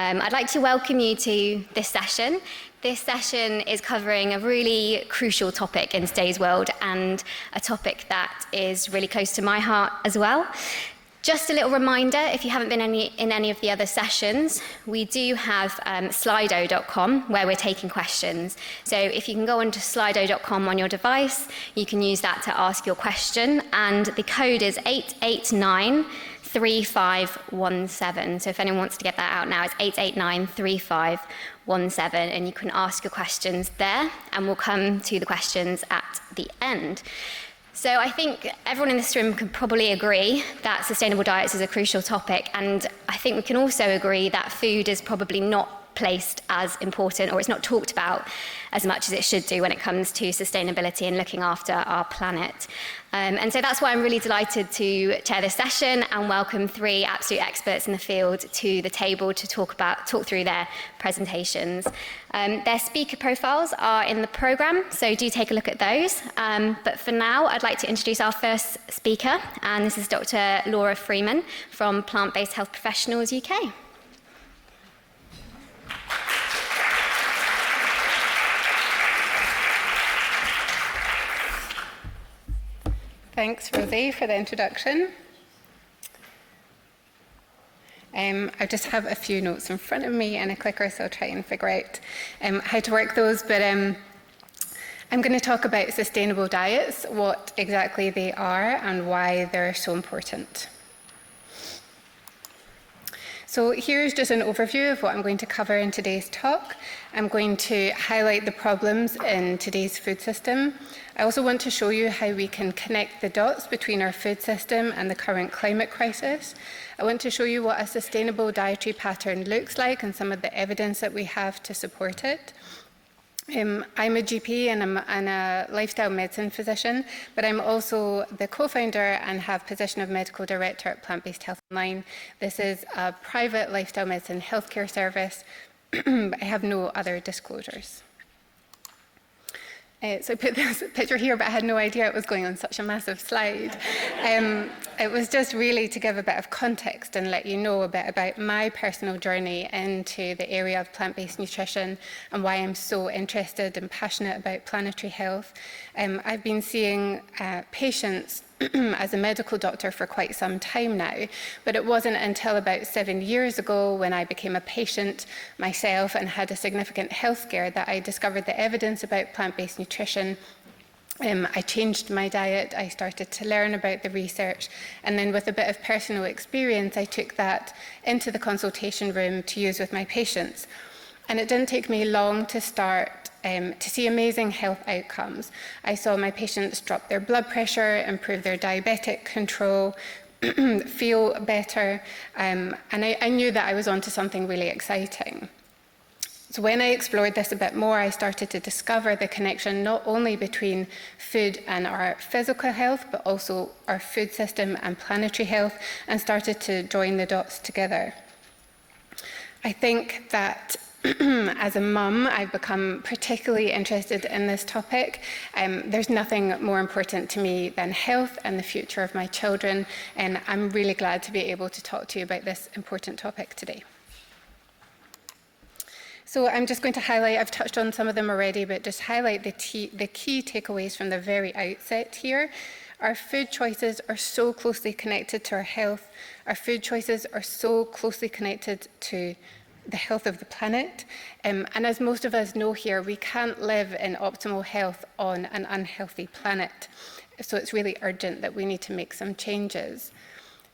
I'd like to welcome you to this session. This session is covering a really crucial topic in today's world and a topic that is really close to my heart as well. Just a little reminder, if you haven't been in any of the other sessions, we do have slido.com where we're taking questions. So if you can go onto slido.com on your device, you can use that to ask your question, and the code is 8893517. So if anyone wants to get that out now, it's 8893517, and you can ask your questions there, and we'll come to the questions at the end. So I think everyone in this room can probably agree that sustainable diets is a crucial topic, and I think we can also agree that food is probably not placed as important, or it's not talked about as much as it should do when it comes to sustainability and looking after our planet. And so that's why I'm really delighted to chair this session and welcome three absolute experts in the field to the table to talk through their presentations. Their speaker profiles are in the programme, so do take a look at those. But for now, I'd like to introduce our first speaker, and this is Dr. Laura Freeman from Plant-Based Health Professionals UK. Thanks, Rosie, for the introduction. I just have a few notes in front of me and a clicker, so I'll try and figure out how to work those. But I'm going to talk about sustainable diets, what exactly they are and why they're so important. So here's just an overview of what I'm going to cover in today's talk. I'm going to highlight the problems in today's food system. I also want to show you how we can connect the dots between our food system and the current climate crisis. I want to show you what a sustainable dietary pattern looks like and some of the evidence that we have to support it. I'm a GP and I'm a lifestyle medicine physician, but I'm also the co-founder and have position of medical director at Plant-Based Health Online. This is a private lifestyle medicine healthcare service, but I have no other disclosures. So I put this picture here, but I had no idea it was going on such a massive slide. It was just really to give a bit of context and let you know a bit about my personal journey into the area of plant-based nutrition and why I'm so interested and passionate about planetary health. I've been seeing patients as a medical doctor for quite some time now, but it wasn't until about 7 years ago when I became a patient myself and had a significant health scare that I discovered the evidence about plant-based nutrition. I changed my diet, I started to learn about the research, and then with a bit of personal experience, I took that into the consultation room to use with my patients. And it didn't take me long to start to see amazing health outcomes. I saw my patients drop their blood pressure, improve their diabetic control, feel better, and I knew that I was onto something really exciting. So when I explored this a bit more, I started to discover the connection not only between food and our physical health, but also our food system and planetary health, and started to join the dots together. I think that as a mum, I've become particularly interested in this topic. There's nothing more important to me than health and the future of my children, and I'm really glad to be able to talk to you about this important topic today. So I'm just going to highlight, I've touched on some of them already, but just highlight the key takeaways from the very outset here. Our food choices are so closely connected to our health. Our food choices are so closely connected to the health of the planet. And as most of us know here, we can't live in optimal health on an unhealthy planet. So it's really urgent that we need to make some changes.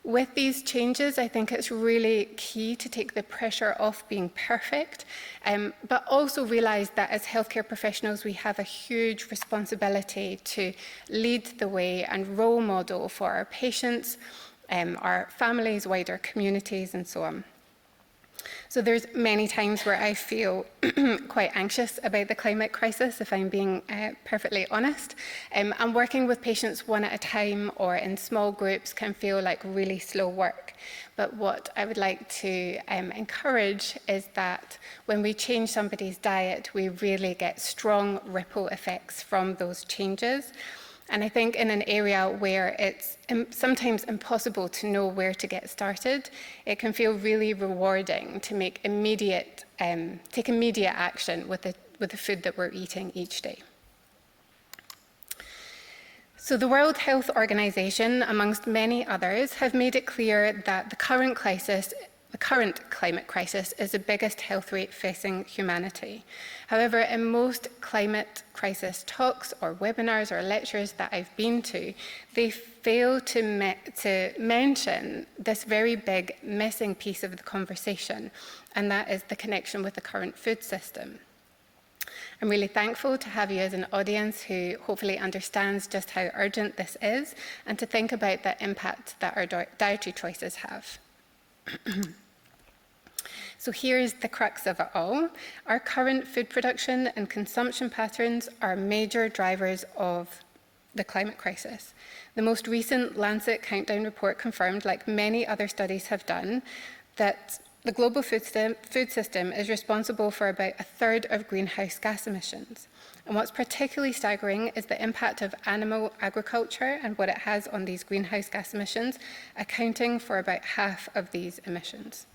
With these changes, I think it's really key to take the pressure off being perfect, but also realize that as healthcare professionals, we have a huge responsibility to lead the way and role model for our patients, our families, wider communities, and so on. So there's many times where I feel quite anxious about the climate crisis, if I'm being perfectly honest. And working with patients one at a time or in small groups can feel like really slow work. But what I would like to encourage is that when we change somebody's diet, we really get strong ripple effects from those changes. And I think in an area where it's sometimes impossible to know where to get started, it can feel really rewarding to make take immediate action with the food that we're eating each day. So the World Health Organization, amongst many others, have made it clear that the current climate crisis is the biggest health threat facing humanity. However, in most climate crisis talks or webinars or lectures that I've been to, they fail to mention this very big missing piece of the conversation, and that is the connection with the current food system. I'm really thankful to have you as an audience who hopefully understands just how urgent this is, and to think about the impact that our dietary choices have. So here's the crux of it all. Our current food production and consumption patterns are major drivers of the climate crisis. The most recent Lancet Countdown report confirmed, like many other studies have done, that the global food system is responsible for about a third of greenhouse gas emissions. And what's particularly staggering is the impact of animal agriculture and what it has on these greenhouse gas emissions, accounting for about half of these emissions.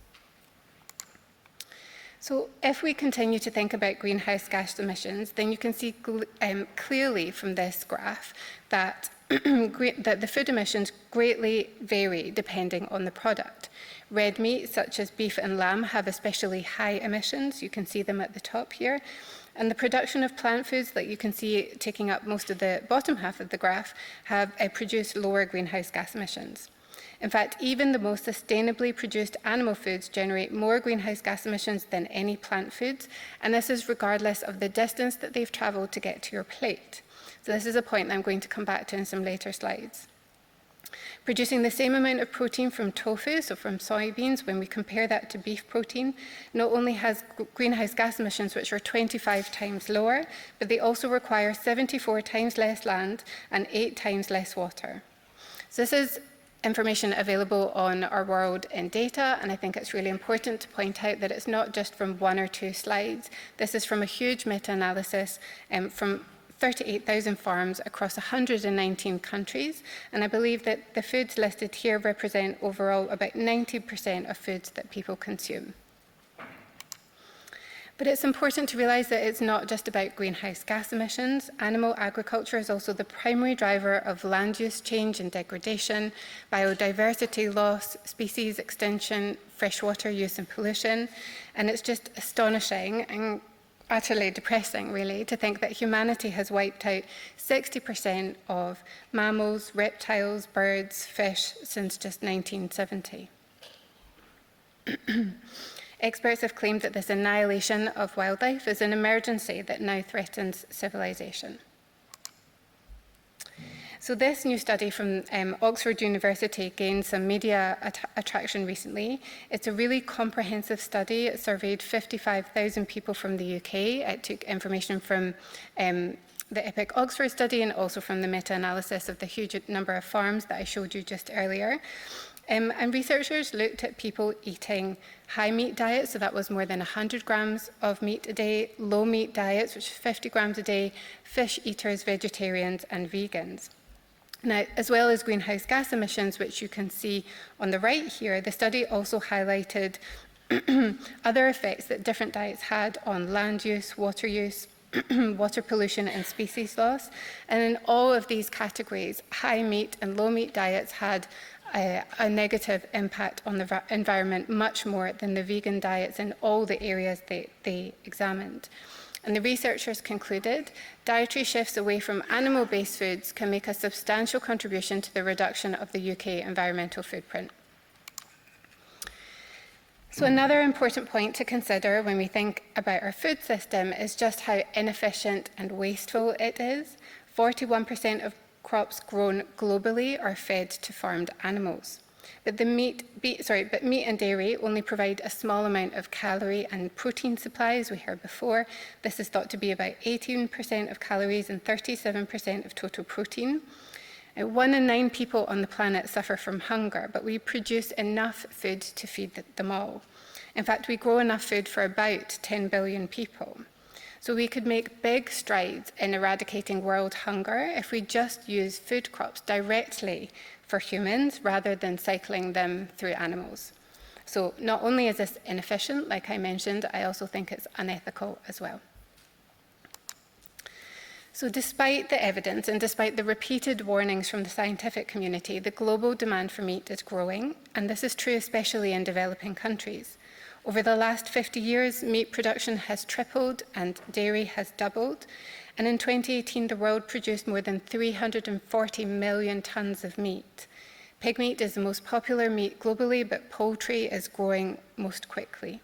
So if we continue to think about greenhouse gas emissions, then you can see clearly from this graph that the food emissions greatly vary depending on the product. Red meat, such as beef and lamb, have especially high emissions. You can see them at the top here. And the production of plant foods that you can see taking up most of the bottom half of the graph have produced lower greenhouse gas emissions. In fact, even the most sustainably produced animal foods generate more greenhouse gas emissions than any plant foods, and this is regardless of the distance that they've traveled to get to your plate. So this is a point that I'm going to come back to in some later slides. Producing the same amount of protein from tofu, so from soybeans, when we compare that to beef protein, not only has greenhouse gas emissions which are 25 times lower, but they also require 74 times less land and 8 times less water. So this is information available on our world in data, and I think it's really important to point out that it's not just from 1 or 2 slides. This is from a huge meta-analysis from 38,000 farms across 119 countries, and I believe that the foods listed here represent overall about 90% of foods that people consume. But it's important to realise that it's not just about greenhouse gas emissions. Animal agriculture is also the primary driver of land use change and degradation, biodiversity loss, species extinction, freshwater use and pollution. And it's just astonishing and utterly depressing, really, to think that humanity has wiped out 60% of mammals, reptiles, birds, fish since just 1970. Experts have claimed that this annihilation of wildlife is an emergency that now threatens civilization. So this new study from Oxford University gained some media attraction recently. It's a really comprehensive study. It surveyed 55,000 people from the UK. It took information from the EPIC Oxford study and also from the meta-analysis of the huge number of farms that I showed you just earlier. And researchers looked at people eating high meat diets, so that was more than 100 grams of meat a day, low meat diets, which is 50 grams a day, fish eaters, vegetarians, and vegans. Now, as well as greenhouse gas emissions, which you can see on the right here, the study also highlighted other effects that different diets had on land use, water pollution, and species loss. And in all of these categories, high meat and low meat diets had a negative impact on the environment, much more than the vegan diets in all the areas they examined. And the researchers concluded dietary shifts away from animal-based foods can make a substantial contribution to the reduction of the UK environmental footprint. So another important point to consider when we think about our food system is just how inefficient and wasteful it is. 41% of crops grown globally are fed to farmed animals. But meat and dairy only provide a small amount of calorie and protein supply, as we heard before. This is thought to be about 18% of calories and 37% of total protein. 1 in 9 people on the planet suffer from hunger, but we produce enough food to feed them all. In fact, we grow enough food for about 10 billion people. So we could make big strides in eradicating world hunger if we just use food crops directly for humans rather than cycling them through animals. So not only is this inefficient, like I mentioned, I also think it's unethical as well. So despite the evidence and despite the repeated warnings from the scientific community, the global demand for meat is growing, and this is true especially in developing countries. Over the last 50 years, meat production has tripled and dairy has doubled, and in 2018 the world produced more than 340 million tonnes of meat. Pig meat is the most popular meat globally, but poultry is growing most quickly.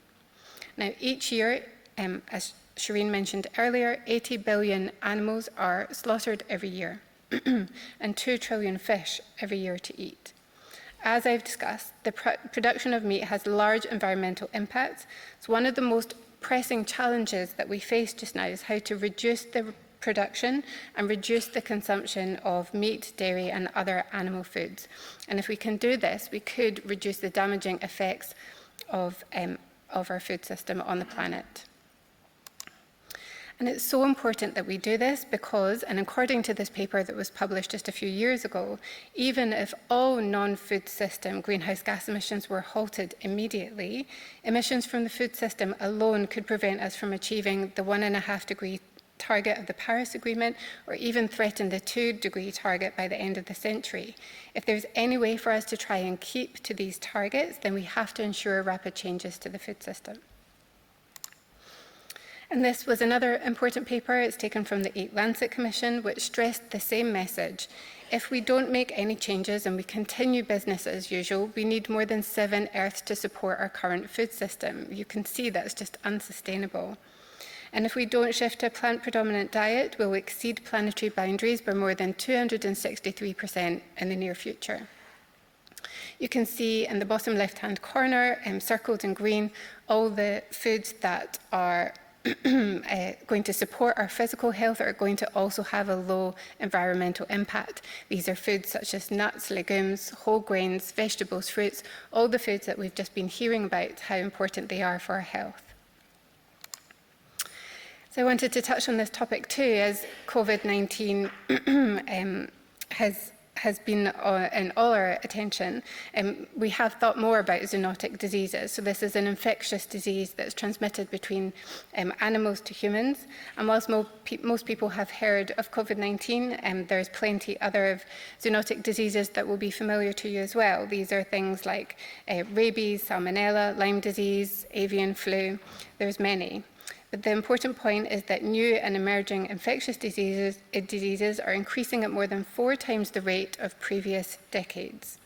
Now, each year, as Shireen mentioned earlier, 80 billion animals are slaughtered every year, and 2 trillion fish every year to eat. As I've discussed, the production of meat has large environmental impacts. So one of the most pressing challenges that we face just now is how to reduce the production and reduce the consumption of meat, dairy, and other animal foods. And if we can do this, we could reduce the damaging effects of our food system on the planet. And it's so important that we do this because, and according to this paper that was published just a few years ago, even if all non-food system greenhouse gas emissions were halted immediately, emissions from the food system alone could prevent us from achieving the 1.5-degree target of the Paris Agreement, or even threaten the 2-degree target by the end of the century. If there's any way for us to try and keep to these targets, then we have to ensure rapid changes to the food system. And this was another important paper. It's taken from the 8 Lancet Commission, which stressed the same message. If we don't make any changes and we continue business as usual, we need more than 7 Earths to support our current food system. You can see that it's just unsustainable. And if we don't shift to a plant-predominant diet, we'll exceed planetary boundaries by more than 263% in the near future. You can see in the bottom left-hand corner, circled in green, all the foods that are going to support our physical health are going to also have a low environmental impact. These are foods such as nuts, legumes, whole grains, vegetables, fruits, all the foods that we've just been hearing about, how important they are for our health. So I wanted to touch on this topic too, as COVID-19 has been in all our attention. We have thought more about zoonotic diseases. So this is an infectious disease that's transmitted between animals to humans. And whilst most people have heard of COVID-19, there's plenty other of zoonotic diseases that will be familiar to you as well. These are things like rabies, salmonella, Lyme disease, avian flu. There's many. But the important point is that new and emerging infectious diseases are increasing at more than 4 times the rate of previous decades.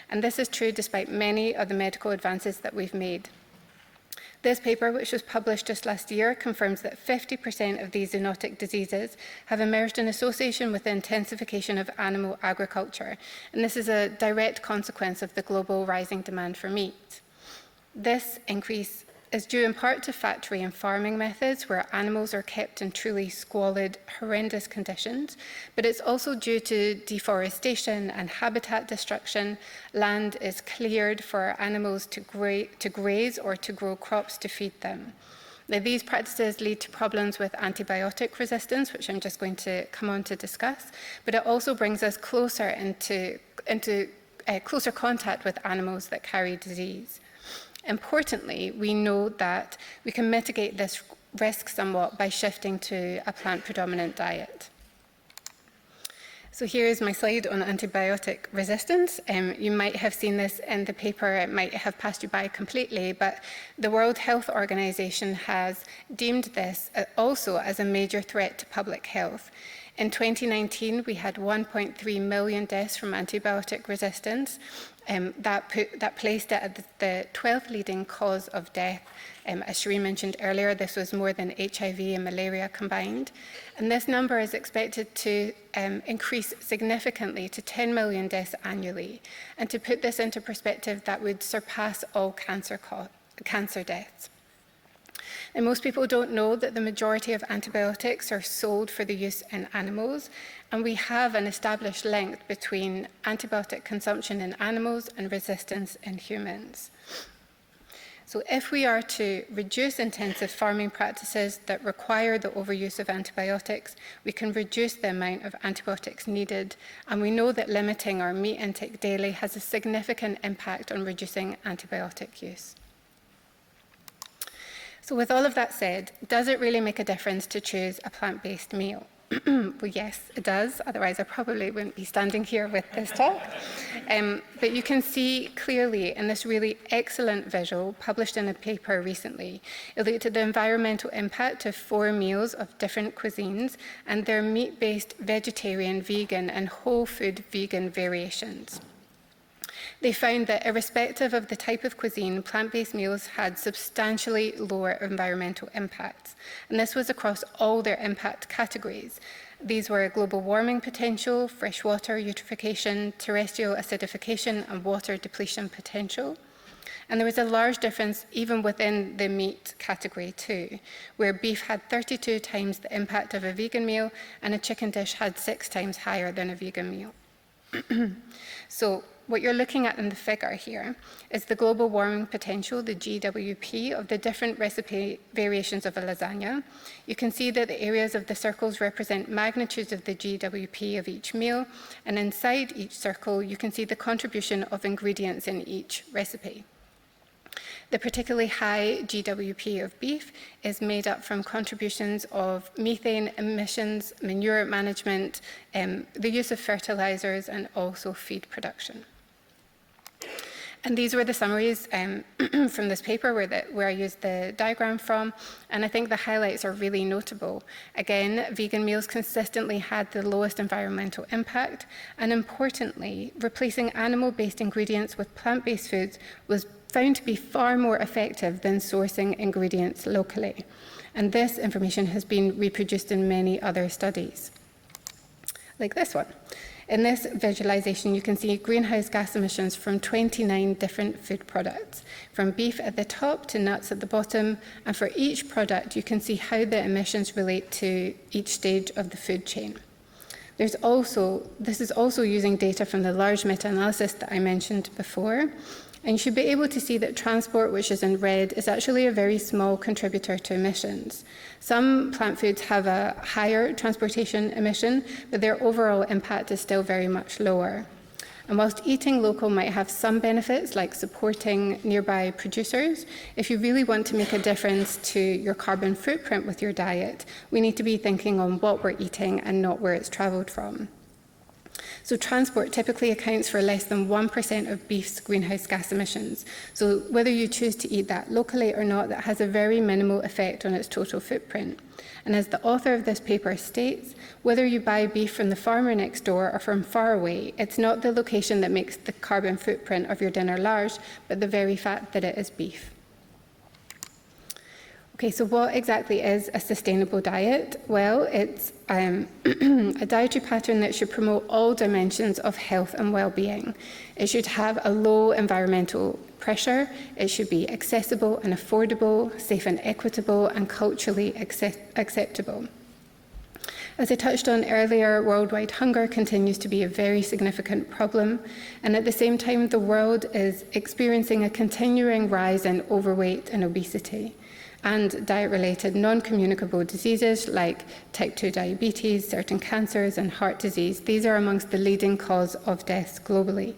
And this is true despite many of the medical advances that we've made. This paper, which was published just last year, confirms that 50% of these zoonotic diseases have emerged in association with the intensification of animal agriculture. And this is a direct consequence of the global rising demand for meat. This increase is due in part to factory and farming methods where animals are kept in truly squalid, horrendous conditions, but it's also due to deforestation and habitat destruction. Land is cleared for animals to graze or to grow crops to feed them. Now, these practices lead to problems with antibiotic resistance, which I'm just going to come on to discuss, but it also brings us closer into closer contact with animals that carry disease. Importantly, we know that we can mitigate this risk somewhat by shifting to a plant-predominant diet. So here is my slide on antibiotic resistance. You might have seen this in the paper, it might have passed you by completely, but the World Health Organization has deemed this also as a major threat to public health. In 2019, we had 1.3 million deaths from antibiotic resistance. That placed it at the 12th leading cause of death. As Shireen mentioned earlier, this was more than HIV and malaria combined. And this number is expected to increase significantly to 10 million deaths annually. And to put this into perspective, that would surpass all cancer deaths. And most people don't know that the majority of antibiotics are sold for the use in animals, and we have an established link between antibiotic consumption in animals and resistance in humans. So if we are to reduce intensive farming practices that require the overuse of antibiotics, we can reduce the amount of antibiotics needed, and we know that limiting our meat intake daily has a significant impact on reducing antibiotic use. So with all of that said, does it really make a difference to choose a plant-based meal? Well, yes, it does. Otherwise, I probably wouldn't be standing here with this talk. But you can see clearly in this really excellent visual published in a paper recently, it looked at the environmental impact of 4 meals of different cuisines and their meat-based vegetarian, vegan, and whole food vegan variations. They found that irrespective of the type of cuisine, plant-based meals had substantially lower environmental impacts. And this was across all their impact categories. These were global warming potential, freshwater eutrophication, terrestrial acidification, and water depletion potential. And there was a large difference even within the meat category too, where beef had 32 times the impact of a vegan meal, and a chicken dish had 6 times higher than a vegan meal. So what you're looking at in the figure here is the global warming potential, the GWP, of the different recipe variations of a lasagna. You can see that the areas of the circles represent magnitudes of the GWP of each meal, and inside each circle, you can see the contribution of ingredients in each recipe. The particularly high GWP of beef is made up from contributions of methane emissions, manure management, the use of fertilizers, and also feed production. And these were the summaries from this paper where I used the diagram from, and I think the highlights are really notable. Again, vegan meals consistently had the lowest environmental impact, and importantly, replacing animal-based ingredients with plant-based foods was found to be far more effective than sourcing ingredients locally. And this information has been reproduced in many other studies, like this one. In this visualization, you can see greenhouse gas emissions from 29 different food products, from beef at the top to nuts at the bottom, and for each product, you can see how the emissions relate to each stage of the food chain. This is also using data from the large meta-analysis that I mentioned before, and you should be able to see that transport, which is in red, is actually a very small contributor to emissions. Some plant foods have a higher transportation emission, but their overall impact is still very much lower. And whilst eating local might have some benefits, like supporting nearby producers, if you really want to make a difference to your carbon footprint with your diet, we need to be thinking on what we're eating and not where it's travelled from. So transport typically accounts for less than 1% of beef's greenhouse gas emissions. So whether you choose to eat that locally or not, that has a very minimal effect on its total footprint. And as the author of this paper states, whether you buy beef from the farmer next door or from far away, it's not the location that makes the carbon footprint of your dinner large, but the very fact that it is beef. Okay, so what exactly is a sustainable diet? Well, it's a dietary pattern that should promote all dimensions of health and well-being. It should have a low environmental pressure. It should be accessible and affordable, safe and equitable, and culturally acceptable. As I touched on earlier, worldwide hunger continues to be a very significant problem, and at the same time, the world is experiencing a continuing rise in overweight and obesity, and diet-related non-communicable diseases like type 2 diabetes, certain cancers, and heart disease. These are amongst the leading cause of deaths globally.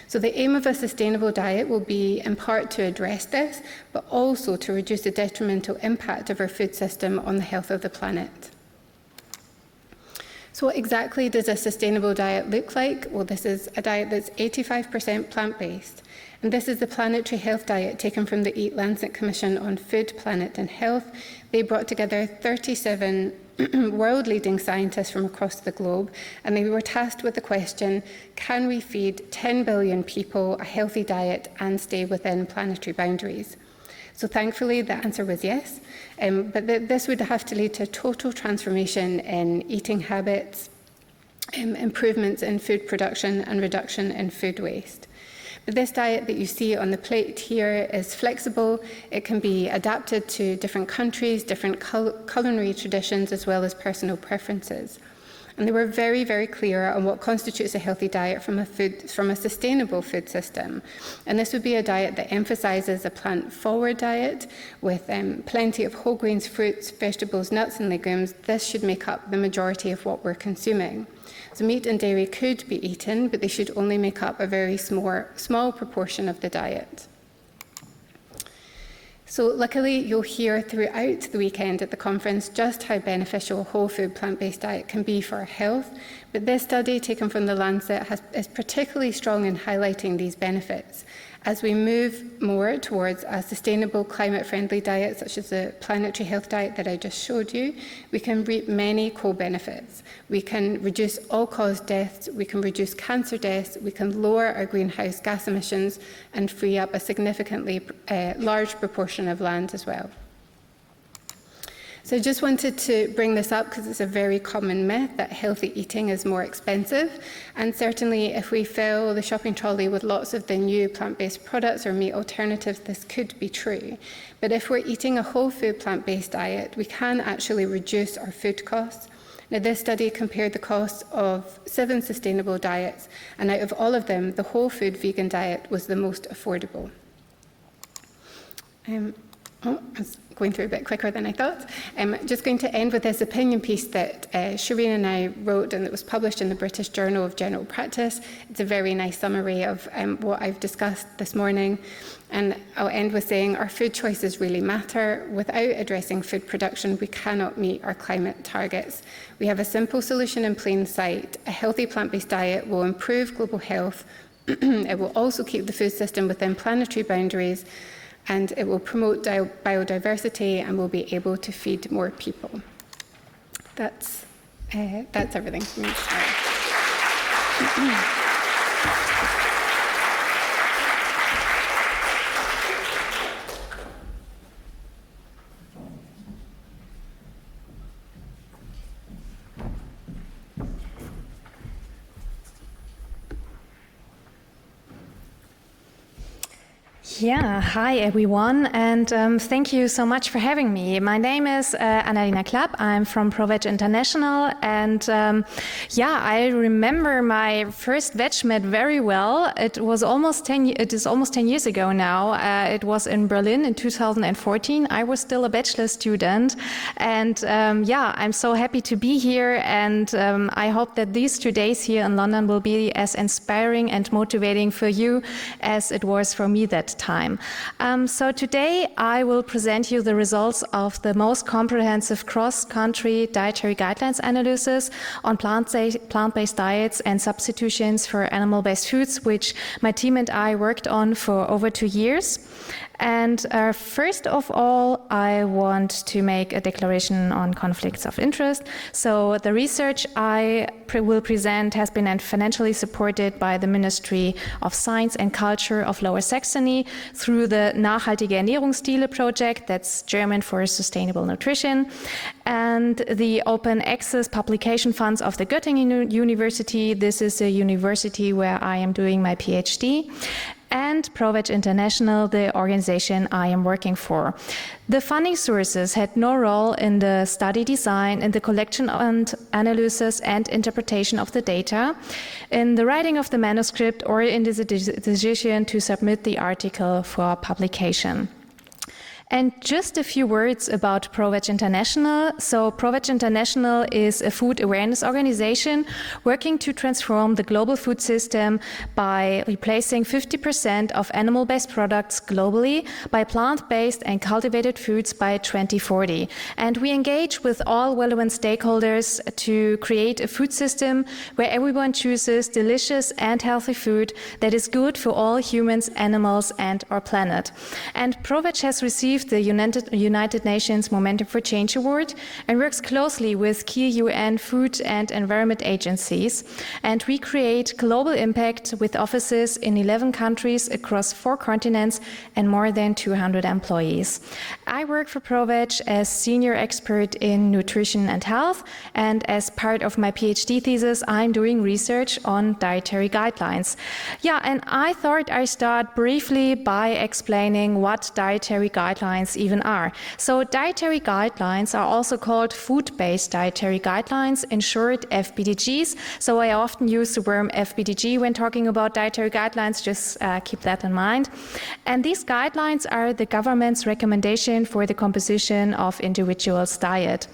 So the aim of a sustainable diet will be in part to address this, but also to reduce the detrimental impact of our food system on the health of the planet. So what exactly does a sustainable diet look like? Well, this is a diet that's 85% plant-based. And this is the planetary health diet taken from the Eat Lancet Commission on Food, Planet and Health. They brought together 37 world-leading scientists from across the globe, and they were tasked with the question, can we feed 10 billion people a healthy diet and stay within planetary boundaries? So thankfully, the answer was yes, but this would have to lead to total transformation in eating habits, improvements in food production and reduction in food waste. But this diet that you see on the plate here is flexible. It can be adapted to different countries, different culinary traditions, as well as personal preferences. And they were very, very clear on what constitutes a healthy diet from a sustainable food system. And this would be a diet that emphasises a plant-forward diet with plenty of whole grains, fruits, vegetables, nuts and legumes. This should make up the majority of what we're consuming. So meat and dairy could be eaten, but they should only make up a very small proportion of the diet. So luckily, you'll hear throughout the weekend at the conference just how beneficial a whole food plant-based diet can be for our health. But this study taken from the Lancet is particularly strong in highlighting these benefits. As we move more towards a sustainable, climate-friendly diet, such as the planetary health diet that I just showed you, we can reap many co-benefits. We can reduce all-cause deaths, we can reduce cancer deaths, we can lower our greenhouse gas emissions and free up a significantly large proportion of land as well. So I just wanted to bring this up because it's a very common myth that healthy eating is more expensive. And certainly if we fill the shopping trolley with lots of the new plant-based products or meat alternatives, this could be true. But if we're eating a whole food plant-based diet, we can actually reduce our food costs. Now, this study compared the costs of 7 sustainable diets, and out of all of them, the whole food vegan diet was the most affordable. I was going through a bit quicker than I thought. I'm just going to end with this opinion piece that Shireen and I wrote and that was published in the British Journal of General Practice. It's a very nice summary of what I've discussed this morning. And I'll end with saying our food choices really matter. Without addressing food production, we cannot meet our climate targets. We have a simple solution in plain sight. A healthy plant-based diet will improve global health. It will also keep the food system within planetary boundaries, and it will promote biodiversity and will be able to feed more people. That's everything from me. Yeah, hi everyone, and thank you so much for having me. My name is Anna-Lena Klapp. I'm from ProVeg International, and I remember my first VegMed very well. It is almost 10 years ago now. It was in Berlin in 2014. I was still a bachelor student, and I'm so happy to be here, and I hope that these 2 days here in London will be as inspiring and motivating for you as it was for me that time. So today I will present you the results of the most comprehensive cross-country dietary guidelines analysis on plant-based diets and substitutions for animal-based foods, which my team and I worked on for over 2 years. And first of all, I want to make a declaration on conflicts of interest. So the research I will present has been financially supported by the Ministry of Science and Culture of Lower Saxony through the Nachhaltige Ernährungsstile project, that's German for sustainable nutrition, and the open access publication funds of the Göttingen University. This is a university where I am doing my PhD. And ProVeg International, the organization I am working for. The funding sources had no role in the study design, in the collection and analysis and interpretation of the data, in the writing of the manuscript, or in the decision to submit the article for publication. And just a few words about ProVeg International. So ProVeg International is a food awareness organization working to transform the global food system by replacing 50% of animal-based products globally by plant-based and cultivated foods by 2040. And we engage with all relevant stakeholders to create a food system where everyone chooses delicious and healthy food that is good for all humans, animals, and our planet. And ProVeg has received the United Nations Momentum for Change Award and works closely with key UN food and environment agencies. And we create global impact with offices in 11 countries across 4 continents and more than 200 employees. I work for ProVeg as senior expert in nutrition and health, and as part of my PhD thesis, I'm doing research on dietary guidelines. Yeah, and I thought I'd start briefly by explaining what dietary guidelines guidelines even are. So dietary guidelines are also called food-based dietary guidelines, in short FBDGs. So I often use the term FBDG when talking about dietary guidelines, just keep that in mind. And these guidelines are the government's recommendation for the composition of individuals' diet.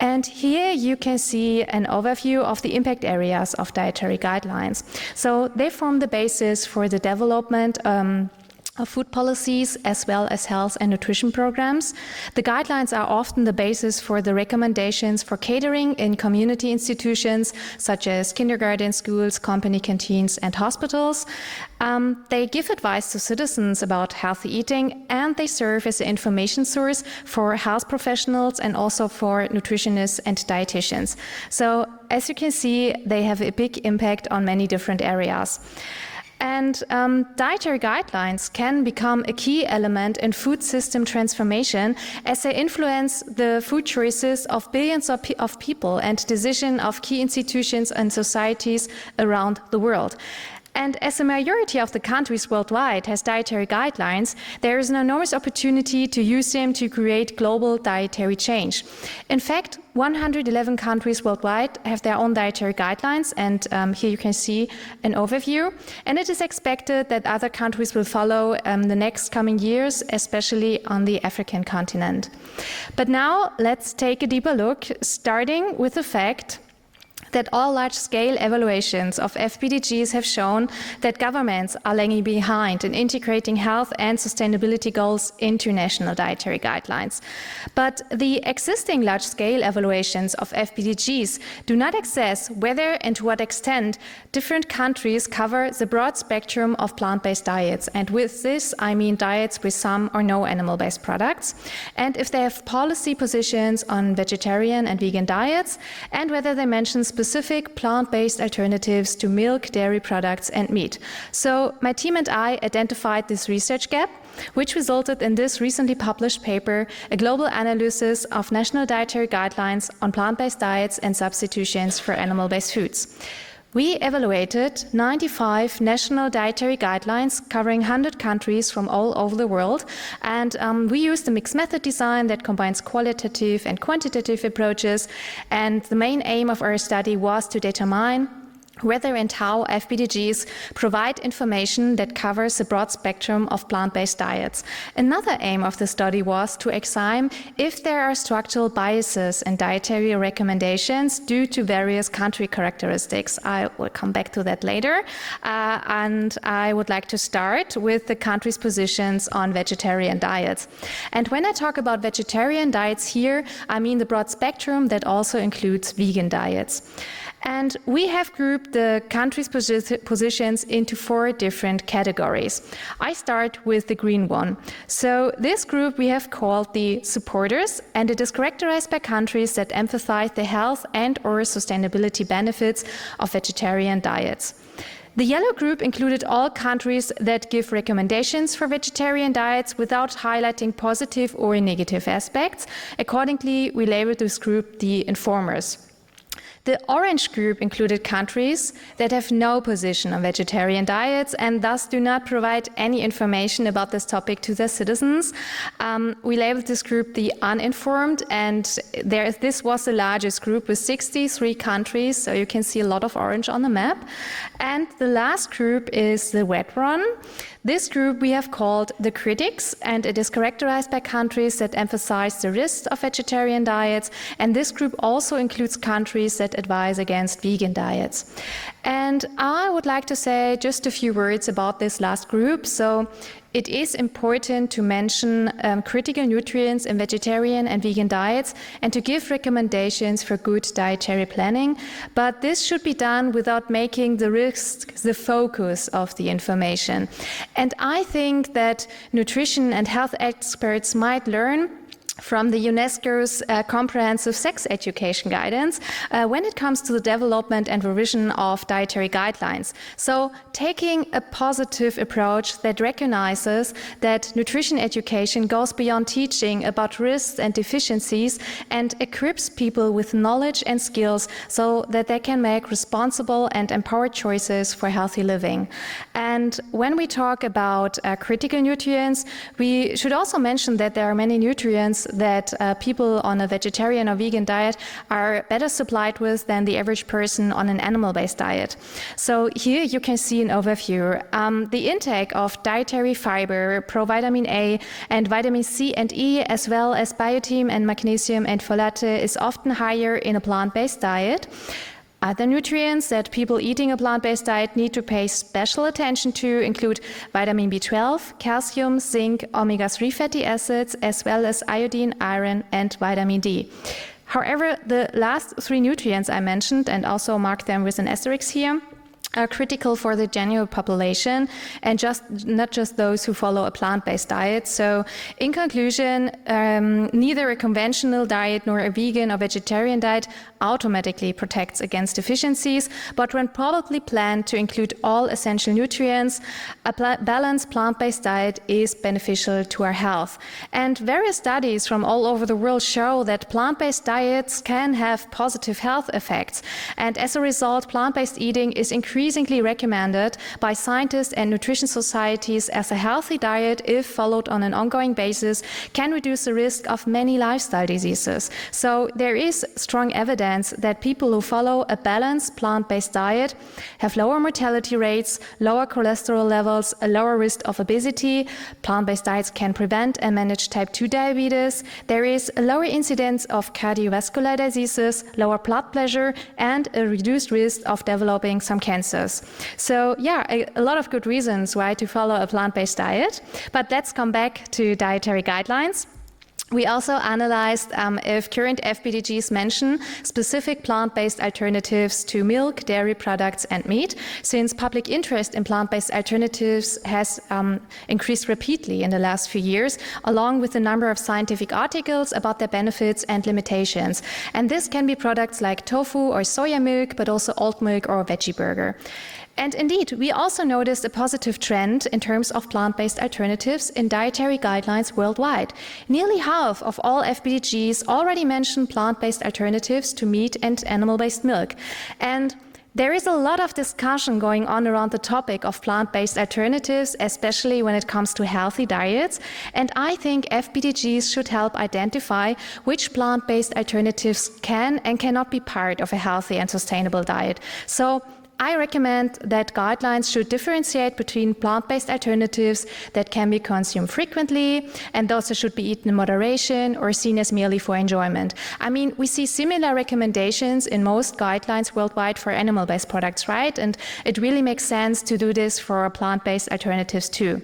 And here you can see an overview of the impact areas of dietary guidelines. So they form the basis for the development of food policies as well as health and nutrition programs. The guidelines are often the basis for the recommendations for catering in community institutions such as kindergarten, schools, company canteens, and hospitals. They give advice to citizens about healthy eating, and they serve as an information source for health professionals and also for nutritionists and dietitians. So as you can see, they have a big impact on many different areas. And dietary guidelines can become a key element in food system transformation as they influence the food choices of billions of people and decision of key institutions and societies around the world. And as a majority of the countries worldwide has dietary guidelines, there is an enormous opportunity to use them to create global dietary change. In fact, 111 countries worldwide have their own dietary guidelines, and here you can see an overview. And it is expected that other countries will follow the next coming years, especially on the African continent. But now let's take a deeper look, starting with the fact that all large-scale evaluations of FBDGs have shown that governments are lagging behind in integrating health and sustainability goals into national dietary guidelines. But the existing large-scale evaluations of FBDGs do not assess whether and to what extent different countries cover the broad spectrum of plant-based diets. And with this, I mean diets with some or no animal-based products, and if they have policy positions on vegetarian and vegan diets, and whether they mention specific plant-based alternatives to milk, dairy products, and meat. So my team and I identified this research gap, which resulted in this recently published paper, a global analysis of national dietary guidelines on plant-based diets and substitutions for animal-based foods. We evaluated 95 national dietary guidelines covering 100 countries from all over the world, and we used a mixed method design that combines qualitative and quantitative approaches, and the main aim of our study was to determine whether and how FBDGs provide information that covers a broad spectrum of plant-based diets. Another aim of the study was to examine if there are structural biases in dietary recommendations due to various country characteristics. I will come back to that later. And I would like to start with the country's positions on vegetarian diets. And when I talk about vegetarian diets here, I mean the broad spectrum that also includes vegan diets. And we have grouped the country's positions into 4 different categories. I start with the green one. So this group we have called the supporters, and it is characterized by countries that emphasize the health and/or sustainability benefits of vegetarian diets. The yellow group included all countries that give recommendations for vegetarian diets without highlighting positive or negative aspects. Accordingly, we labeled this group the informers. The orange group included countries that have no position on vegetarian diets and thus do not provide any information about this topic to their citizens. We labeled this group the uninformed, and this was the largest group with 63 countries, so you can see a lot of orange on the map. And the last group is the red one. This group we have called the critics, and it is characterized by countries that emphasize the risks of vegetarian diets, and this group also includes countries that advise against vegan diets. And I would like to say just a few words about this last group. So it is important to mention critical nutrients in vegetarian and vegan diets and to give recommendations for good dietary planning, but this should be done without making the risks the focus of the information. And I think that nutrition and health experts might learn from the UNESCO's comprehensive sex education guidance when it comes to the development and revision of dietary guidelines. So taking a positive approach that recognizes that nutrition education goes beyond teaching about risks and deficiencies and equips people with knowledge and skills so that they can make responsible and empowered choices for healthy living. And when we talk about critical nutrients, we should also mention that there are many nutrients that people on a vegetarian or vegan diet are better supplied with than the average person on an animal-based diet. So here you can see an overview. The intake of dietary fiber, provitamin A and vitamin C and E, as well as biotin and magnesium and folate is often higher in a plant-based diet. Other nutrients that people eating a plant-based diet need to pay special attention to include vitamin B12, calcium, zinc, omega-3 fatty acids, as well as iodine, iron, and vitamin D. However, the last 3 nutrients I mentioned, and also mark them with an asterisk here, are critical for the general population and not just those who follow a plant-based diet. So in conclusion, neither a conventional diet nor a vegan or vegetarian diet automatically protects against deficiencies, but when properly planned to include all essential nutrients, a balanced plant-based diet is beneficial to our health. And various studies from all over the world show that plant-based diets can have positive health effects. And as a result, plant-based eating is increasingly recommended by scientists and nutrition societies as a healthy diet, if followed on an ongoing basis, can reduce the risk of many lifestyle diseases. So there is strong evidence that people who follow a balanced plant-based diet have lower mortality rates, lower cholesterol levels, a lower risk of obesity. Plant-based diets can prevent and manage type 2 diabetes. There is a lower incidence of cardiovascular diseases, lower blood pressure, and a reduced risk of developing some cancers. So yeah, a lot of good reasons why to follow a plant-based diet. But let's come back to dietary guidelines. We also analyzed if current FPDGs mention specific plant-based alternatives to milk, dairy products, and meat, since public interest in plant-based alternatives has increased repeatedly in the last few years, along with the number of scientific articles about their benefits and limitations. And this can be products like tofu or soya milk, but also oat milk or veggie burger. And indeed, we also noticed a positive trend in terms of plant-based alternatives in dietary guidelines worldwide. Nearly half of all FPDGs already mention plant-based alternatives to meat and animal-based milk. And there is a lot of discussion going on around the topic of plant-based alternatives, especially when it comes to healthy diets. And I think FPDGs should help identify which plant-based alternatives can and cannot be part of a healthy and sustainable diet. So I recommend that guidelines should differentiate between plant-based alternatives that can be consumed frequently and those that should be eaten in moderation or seen as merely for enjoyment. I mean, we see similar recommendations in most guidelines worldwide for animal-based products, right? And it really makes sense to do this for plant-based alternatives too.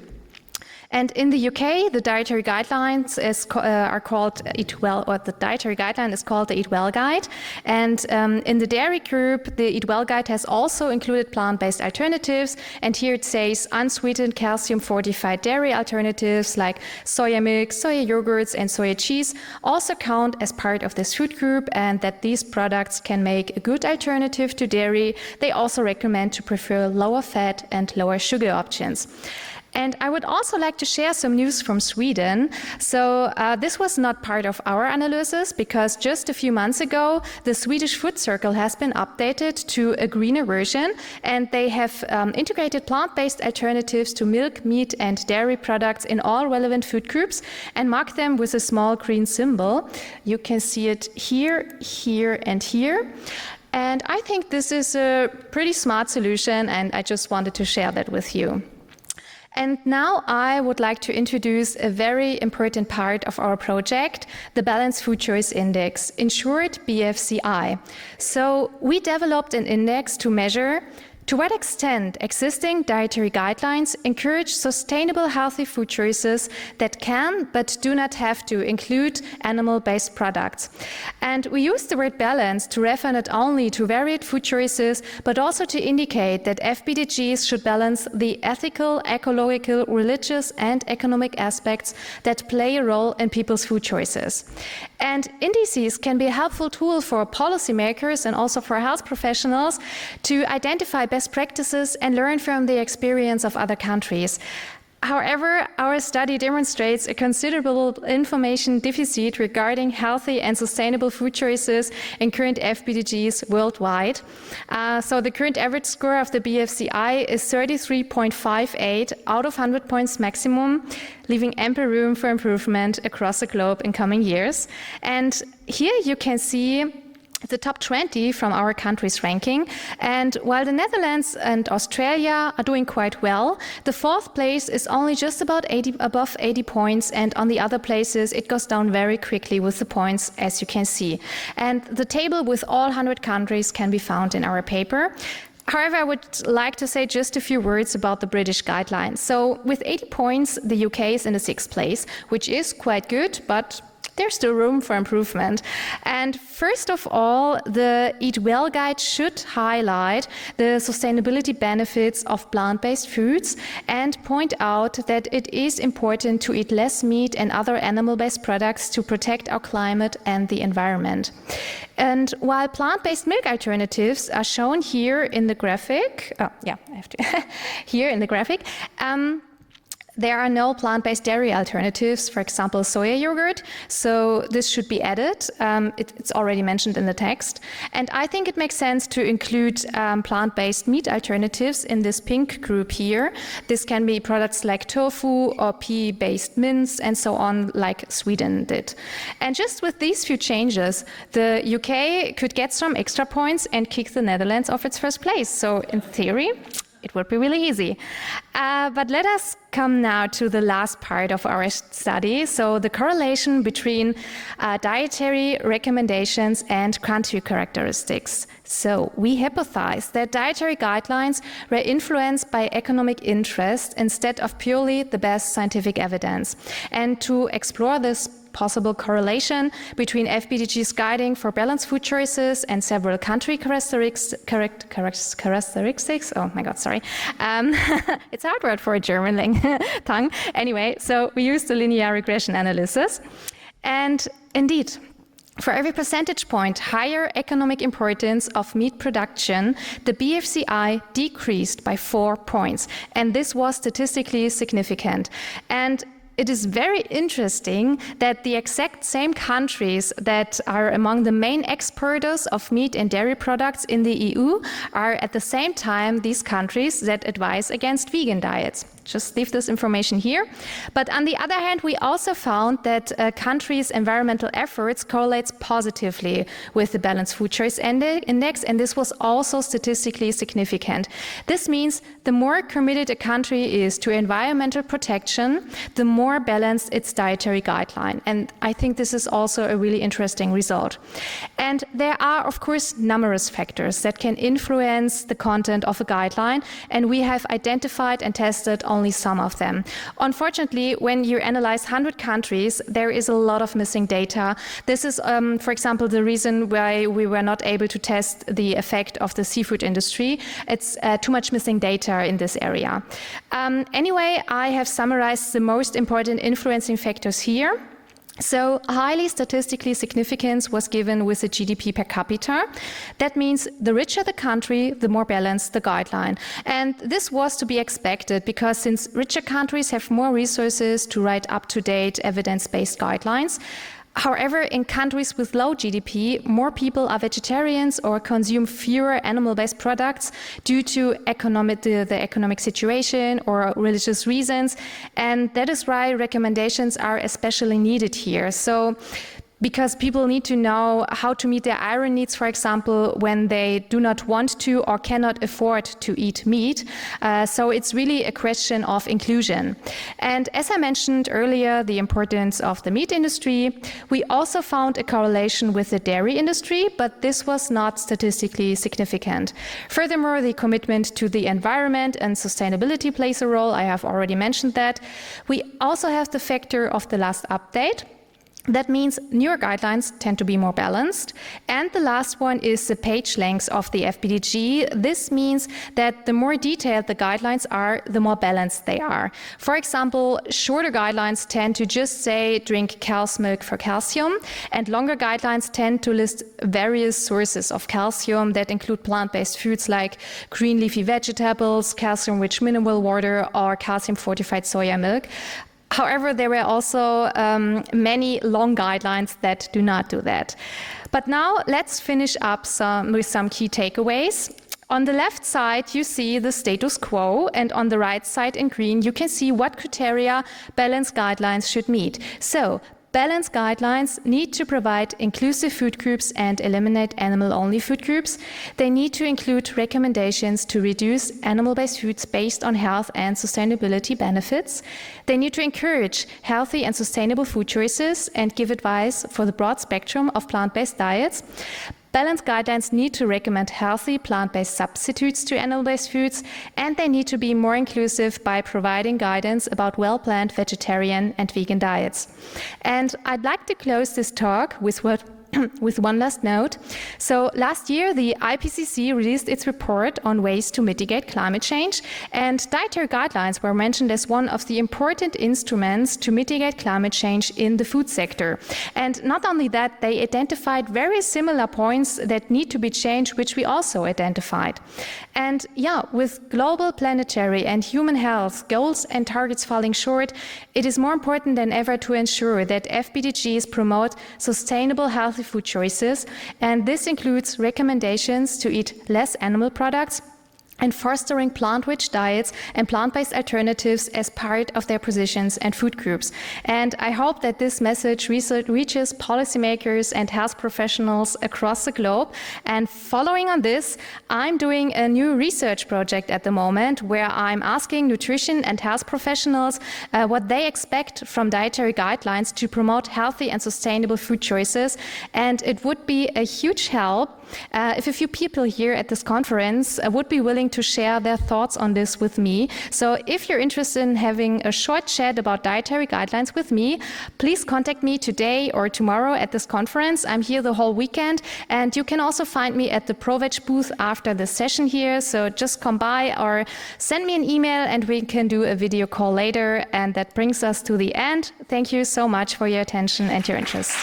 And in the UK, the dietary guidelines are called Eat Well, or the dietary guideline is called the Eat Well Guide. And in the dairy group, the Eat Well Guide has also included plant-based alternatives. And here it says unsweetened calcium-fortified dairy alternatives like soya milk, soya yogurts, and soya cheese also count as part of this food group, and that these products can make a good alternative to dairy. They also recommend to prefer lower fat and lower sugar options. And I would also like to share some news from Sweden. So this was not part of our analysis because just a few months ago, the Swedish Food Circle has been updated to a greener version, and they have integrated plant-based alternatives to milk, meat, and dairy products in all relevant food groups and marked them with a small green symbol. You can see it here, here, and here. And I think this is a pretty smart solution, and I just wanted to share that with you. And now I would like to introduce a very important part of our project, the Balanced Food Choice Index, in short BFCI. So we developed an index to measure To what extent existing dietary guidelines encourage sustainable, healthy food choices that can but do not have to include animal-based products? And we use the word balance to refer not only to varied food choices, but also to indicate that FBDGs should balance the ethical, ecological, religious, and economic aspects that play a role in people's food choices. And indices can be a helpful tool for policymakers and also for health professionals to identify best practices and learn from the experience of other countries. However, our study demonstrates a considerable information deficit regarding healthy and sustainable food choices in current FBDGs worldwide. So the current average score of the BFCI is 33.58 out of 100 points maximum, leaving ample room for improvement across the globe in coming years. And here you can see the top 20 from our country's ranking. And while the Netherlands and Australia are doing quite well, the fourth place is only just about above 80 points, and on the other places it goes down very quickly with the points, as you can see. And the table with all 100 countries can be found in our paper. However, I would like to say just a few words about the British guidelines. So with 80 points, the UK is in the 6th place, which is quite good, but there's still room for improvement. And first of all, the Eat Well guide should highlight the sustainability benefits of plant-based foods and point out that it is important to eat less meat and other animal-based products to protect our climate and the environment. And while plant-based milk alternatives are shown here in the graphic, here in the graphic, there are no plant-based dairy alternatives, for example, soya yogurt, so this should be added. It's already mentioned in the text. And I think it makes sense to include plant-based meat alternatives in this pink group here. This can be products like tofu or pea-based mince and so on, like Sweden did. And just with these few changes, the UK could get some extra points and kick the Netherlands off its first place. So in theory, it would be really easy. But let us come now to the last part of our study, so the correlation between dietary recommendations and country characteristics. So we hypothesized that dietary guidelines were influenced by economic interest instead of purely the best scientific evidence. And to explore this possible correlation between FBDG's guiding for balanced food choices and several country characteristics. Oh my God, sorry. It's a hard word for a German tongue. Anyway, so we used the linear regression analysis. And indeed, for every percentage point higher economic importance of meat production, the BFCI decreased by 4 points. And this was statistically significant. And it is very interesting that the exact same countries that are among the main exporters of meat and dairy products in the EU are at the same time these countries that advise against vegan diets. Just leave this information here. But on the other hand, we also found that a country's environmental efforts correlates positively with the Balanced Food Choice Index, and this was also statistically significant. This means the more committed a country is to environmental protection, the more balanced its dietary guideline. And I think this is also a really interesting result. And there are, of course, numerous factors that can influence the content of a guideline, and we have identified and tested only some of them. Unfortunately, when you analyze 100 countries, there is a lot of missing data. This is, for example, the reason why we were not able to test the effect of the seafood industry. It's too much missing data in this area. Anyway, I have summarized the most important influencing factors here. So highly statistically significance was given with the GDP per capita. That means the richer the country, the more balanced the guideline. And this was to be expected because since richer countries have more resources to write up-to-date evidence-based guidelines, however, in countries with low GDP, more people are vegetarians or consume fewer animal-based products due to the economic situation or religious reasons. And that is why recommendations are especially needed here. So because people need to know how to meet their iron needs, for example, when they do not want to or cannot afford to eat meat. So it's really a question of inclusion. And as I mentioned earlier, the importance of the meat industry, we also found a correlation with the dairy industry, but this was not statistically significant. Furthermore, the commitment to the environment and sustainability plays a role. I have already mentioned that. We also have the factor of the last update. That means newer guidelines tend to be more balanced. And the last one is the page length of the FBDG. This means that the more detailed the guidelines are, the more balanced they are. For example, shorter guidelines tend to just say drink cow's milk for calcium, and longer guidelines tend to list various sources of calcium that include plant-based foods like green leafy vegetables, calcium-rich mineral water, or calcium-fortified soya milk. However, there were also many long guidelines that do not do that. But now let's finish up with some key takeaways. On the left side, you see the status quo, and on the right side in green, you can see what criteria balanced guidelines should meet. So, balanced guidelines need to provide inclusive food groups and eliminate animal-only food groups. They need to include recommendations to reduce animal-based foods based on health and sustainability benefits. They need to encourage healthy and sustainable food choices and give advice for the broad spectrum of plant-based diets. Balanced guidelines need to recommend healthy plant-based substitutes to animal-based foods, and they need to be more inclusive by providing guidance about well-planned vegetarian and vegan diets. And I'd like to close this talk with one last note. So last year, the IPCC released its report on ways to mitigate climate change, and dietary guidelines were mentioned as one of the important instruments to mitigate climate change in the food sector. And not only that, they identified very similar points that need to be changed, which we also identified. And yeah, with global, planetary, and human health goals and targets falling short, it is more important than ever to ensure that FBDGs promote sustainable, healthy food choices, and this includes recommendations to eat less animal products and fostering plant-rich diets and plant-based alternatives as part of their positions and food groups. And I hope that this message reaches policymakers and health professionals across the globe. And following on this, I'm doing a new research project at the moment where I'm asking nutrition and health professionals what they expect from dietary guidelines to promote healthy and sustainable food choices. And it would be a huge help if a few people here at this conference would be willing to share their thoughts on this with me. So if you're interested in having a short chat about dietary guidelines with me, please contact me today or tomorrow at this conference. I'm here the whole weekend, and you can also find me at the ProVeg booth after the session here. So just come by or send me an email and we can do a video call later. And that brings us to the end. Thank you so much for your attention and your interest.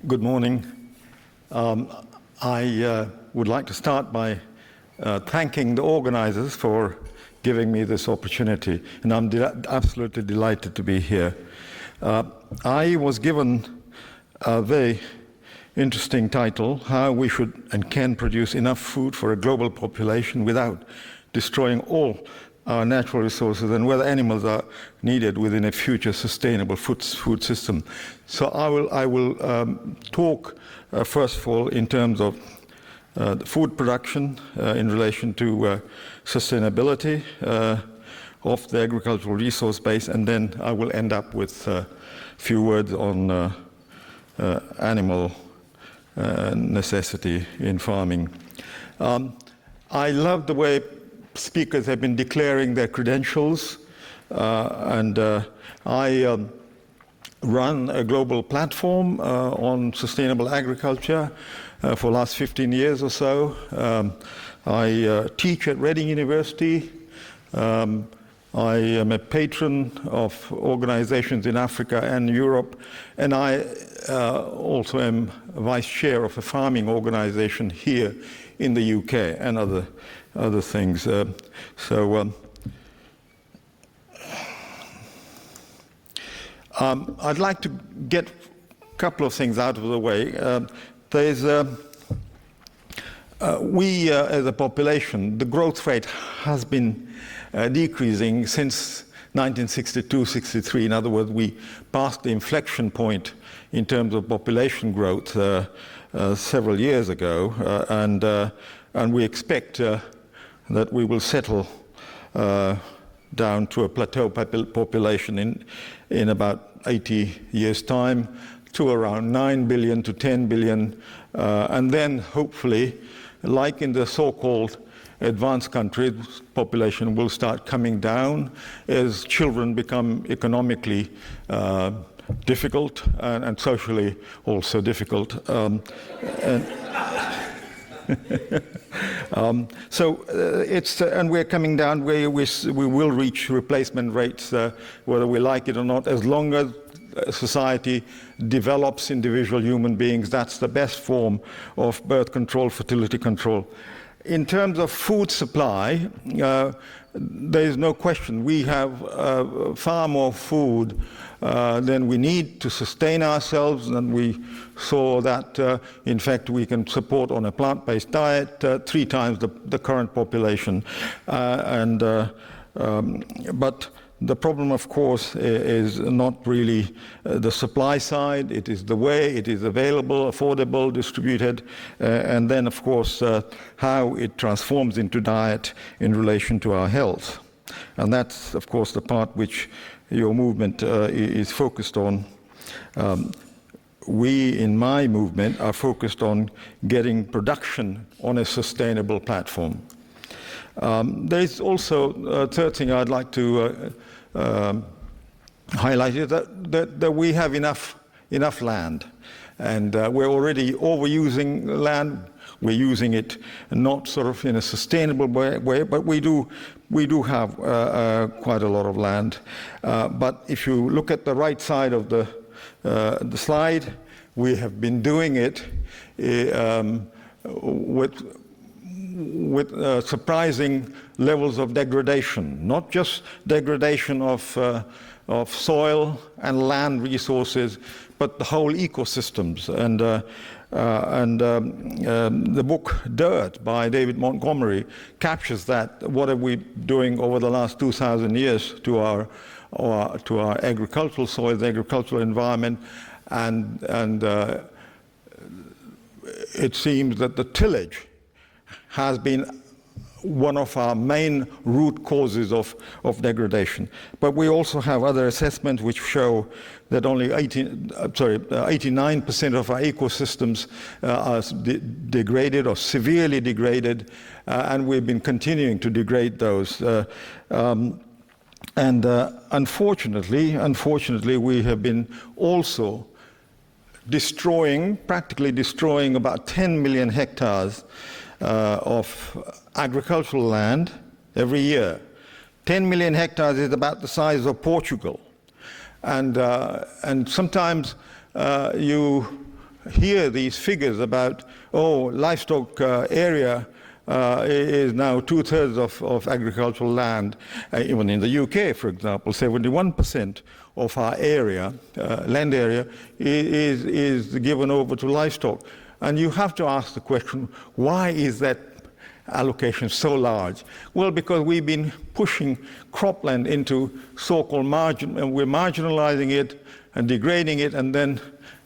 Good morning. I would like to start by thanking the organizers for giving me this opportunity, and I'm absolutely delighted to be here. I was given a very interesting title, How We Should and Can Produce Enough Food for a Global Population Without Destroying All Our Natural Resources, and Whether Animals Are Needed Within a Future Sustainable Food System. So I will talk first of all in terms of the food production in relation to sustainability of the agricultural resource base, and then I will end up with a few words on animal necessity in farming. I love the way speakers have been declaring their credentials, and I run a global platform on sustainable agriculture for the last 15 years or so. I teach at Reading University. I am a patron of organizations in Africa and Europe, and I also am vice chair of a farming organization here in the UK and other things. I'd like to get a couple of things out of the way. We, as a population, the growth rate has been decreasing since 1962-63. In other words, we passed the inflection point in terms of population growth several years ago, and we expect that we will settle down to a plateau population in about 80 years' time, to around 9 billion to 10 billion, and then hopefully, like in the so-called advanced countries, population will start coming down as children become economically difficult and socially also difficult. And we're coming down. We will reach replacement rates, whether we like it or not, as long as society develops individual human beings. That's the best form of birth control, fertility control. In terms of food supply, there is no question. We have far more food than we need to sustain ourselves, and we saw that, in fact, we can support on a plant-based diet 3 times the current population. But the problem, of course, is not really the supply side. It is the way it is available, affordable, distributed, and then, of course, how it transforms into diet in relation to our health. And that's, of course, the part which your movement is focused on. We, in my movement, are focused on getting production on a sustainable platform. There's also a third thing I'd like to highlight is that we have enough land, and we're already overusing land. We're using it not sort of in a sustainable way, but we do have quite a lot of land. But if you look at the right side of the slide, we have been doing it with surprising levels of degradation, not just degradation of soil and land resources, but the whole ecosystems. And the book Dirt by David Montgomery captures that. What are we doing over the last 2,000 years to our agricultural soil, the agricultural environment, and it seems that the tillage has been one of our main root causes of degradation. But we also have other assessments which show that only 89% of our ecosystems are degraded or severely degraded, and we've been continuing to degrade those. Unfortunately, we have been also practically destroying about 10 million hectares of agricultural land every year. 10 million hectares is about the size of Portugal. And sometimes you hear these figures about, livestock area is now 2/3 of agricultural land. Even in the UK, for example, 71% of our area, land area, is given over to livestock. And you have to ask the question, why is that allocation so large? Well, because we've been pushing cropland into so-called margin, and we're marginalizing it and degrading it, and then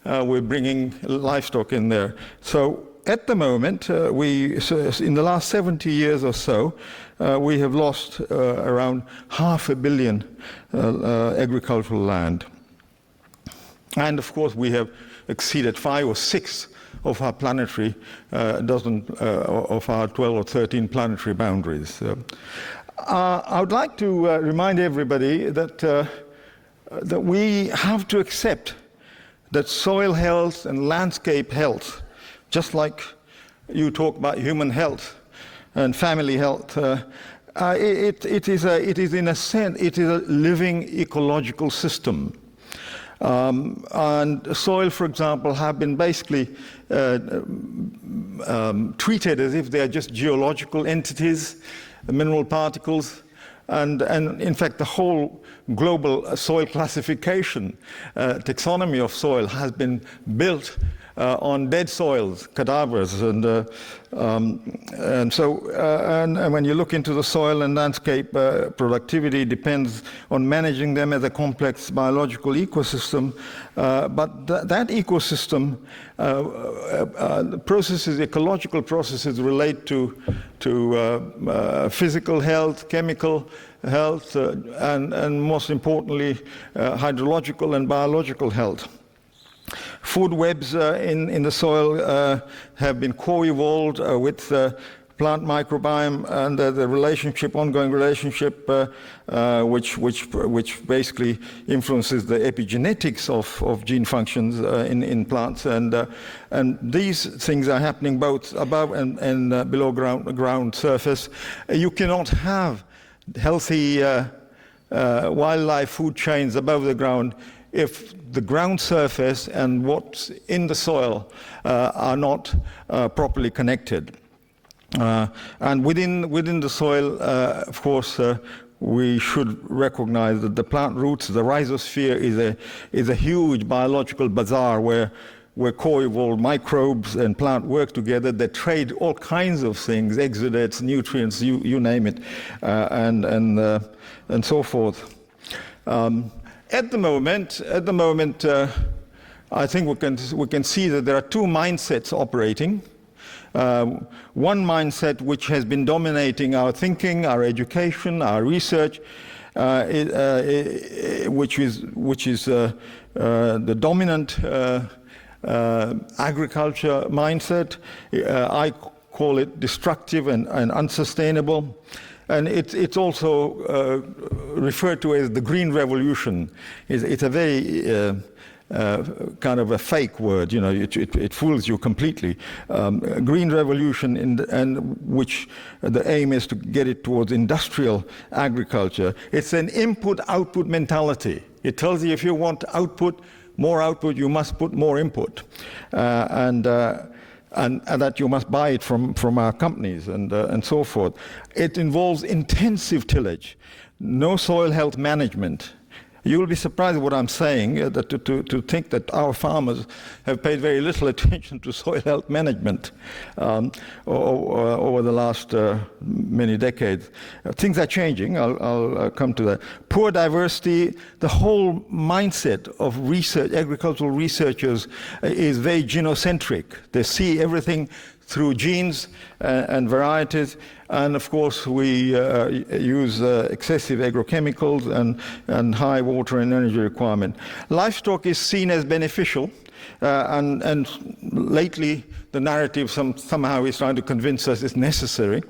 we're bringing livestock in there. So at the moment, in the last 70 years or so, we have lost around 500 million agricultural land. And of course, we have exceeded 5 or 6 of our planetary of our 12 or 13 planetary boundaries. I would like to remind everybody that we have to accept that soil health and landscape health, just like you talk about human health and family health, it is in a sense, it is a living ecological system. And soil, for example, have been basically treated as if they are just geological entities, mineral particles, And in fact, the whole global soil classification, taxonomy of soil has been built on dead soils, cadavers, and when you look into the soil and landscape, productivity depends on managing them as a complex biological ecosystem. But that ecosystem, processes, ecological processes relate to physical health, chemical health, and most importantly, hydrological and biological health. Food webs in the soil have been co-evolved with plant microbiome and the relationship, ongoing relationship, which basically influences the epigenetics of gene functions in plants, and these things are happening both above and below ground surface. You cannot have healthy wildlife food chains above the ground if the ground surface and what's in the soil are not properly connected. And within the soil, of course, we should recognize that the plant roots, the rhizosphere, is a huge biological bazaar where co-evolved microbes and plant work together. They trade all kinds of things, exudates, nutrients, you name it, and so forth. At the moment, I think we can see that there are two mindsets operating. One mindset which has been dominating our thinking, our education, our research, which is the dominant agriculture mindset. I call it destructive and unsustainable. And it's also referred to as the Green Revolution. It's a very kind of a fake word, you know, it fools you completely. Green Revolution, and which the aim is to get it towards industrial agriculture. It's an input-output mentality. It tells you if you want more output, you must put more input. And that you must buy it from our companies and so forth. It involves intensive tillage, no soil health management. You will be surprised at what I'm saying, that to think that our farmers have paid very little attention to soil health management over the last many decades. Things are changing. I'll come to that. Poor diversity. The whole mindset of research, agricultural researchers, is very genocentric. They see everything through genes and varieties, and of course we use excessive agrochemicals and high water and energy requirement. Livestock is seen as beneficial, and lately the narrative somehow is trying to convince us it's necessary.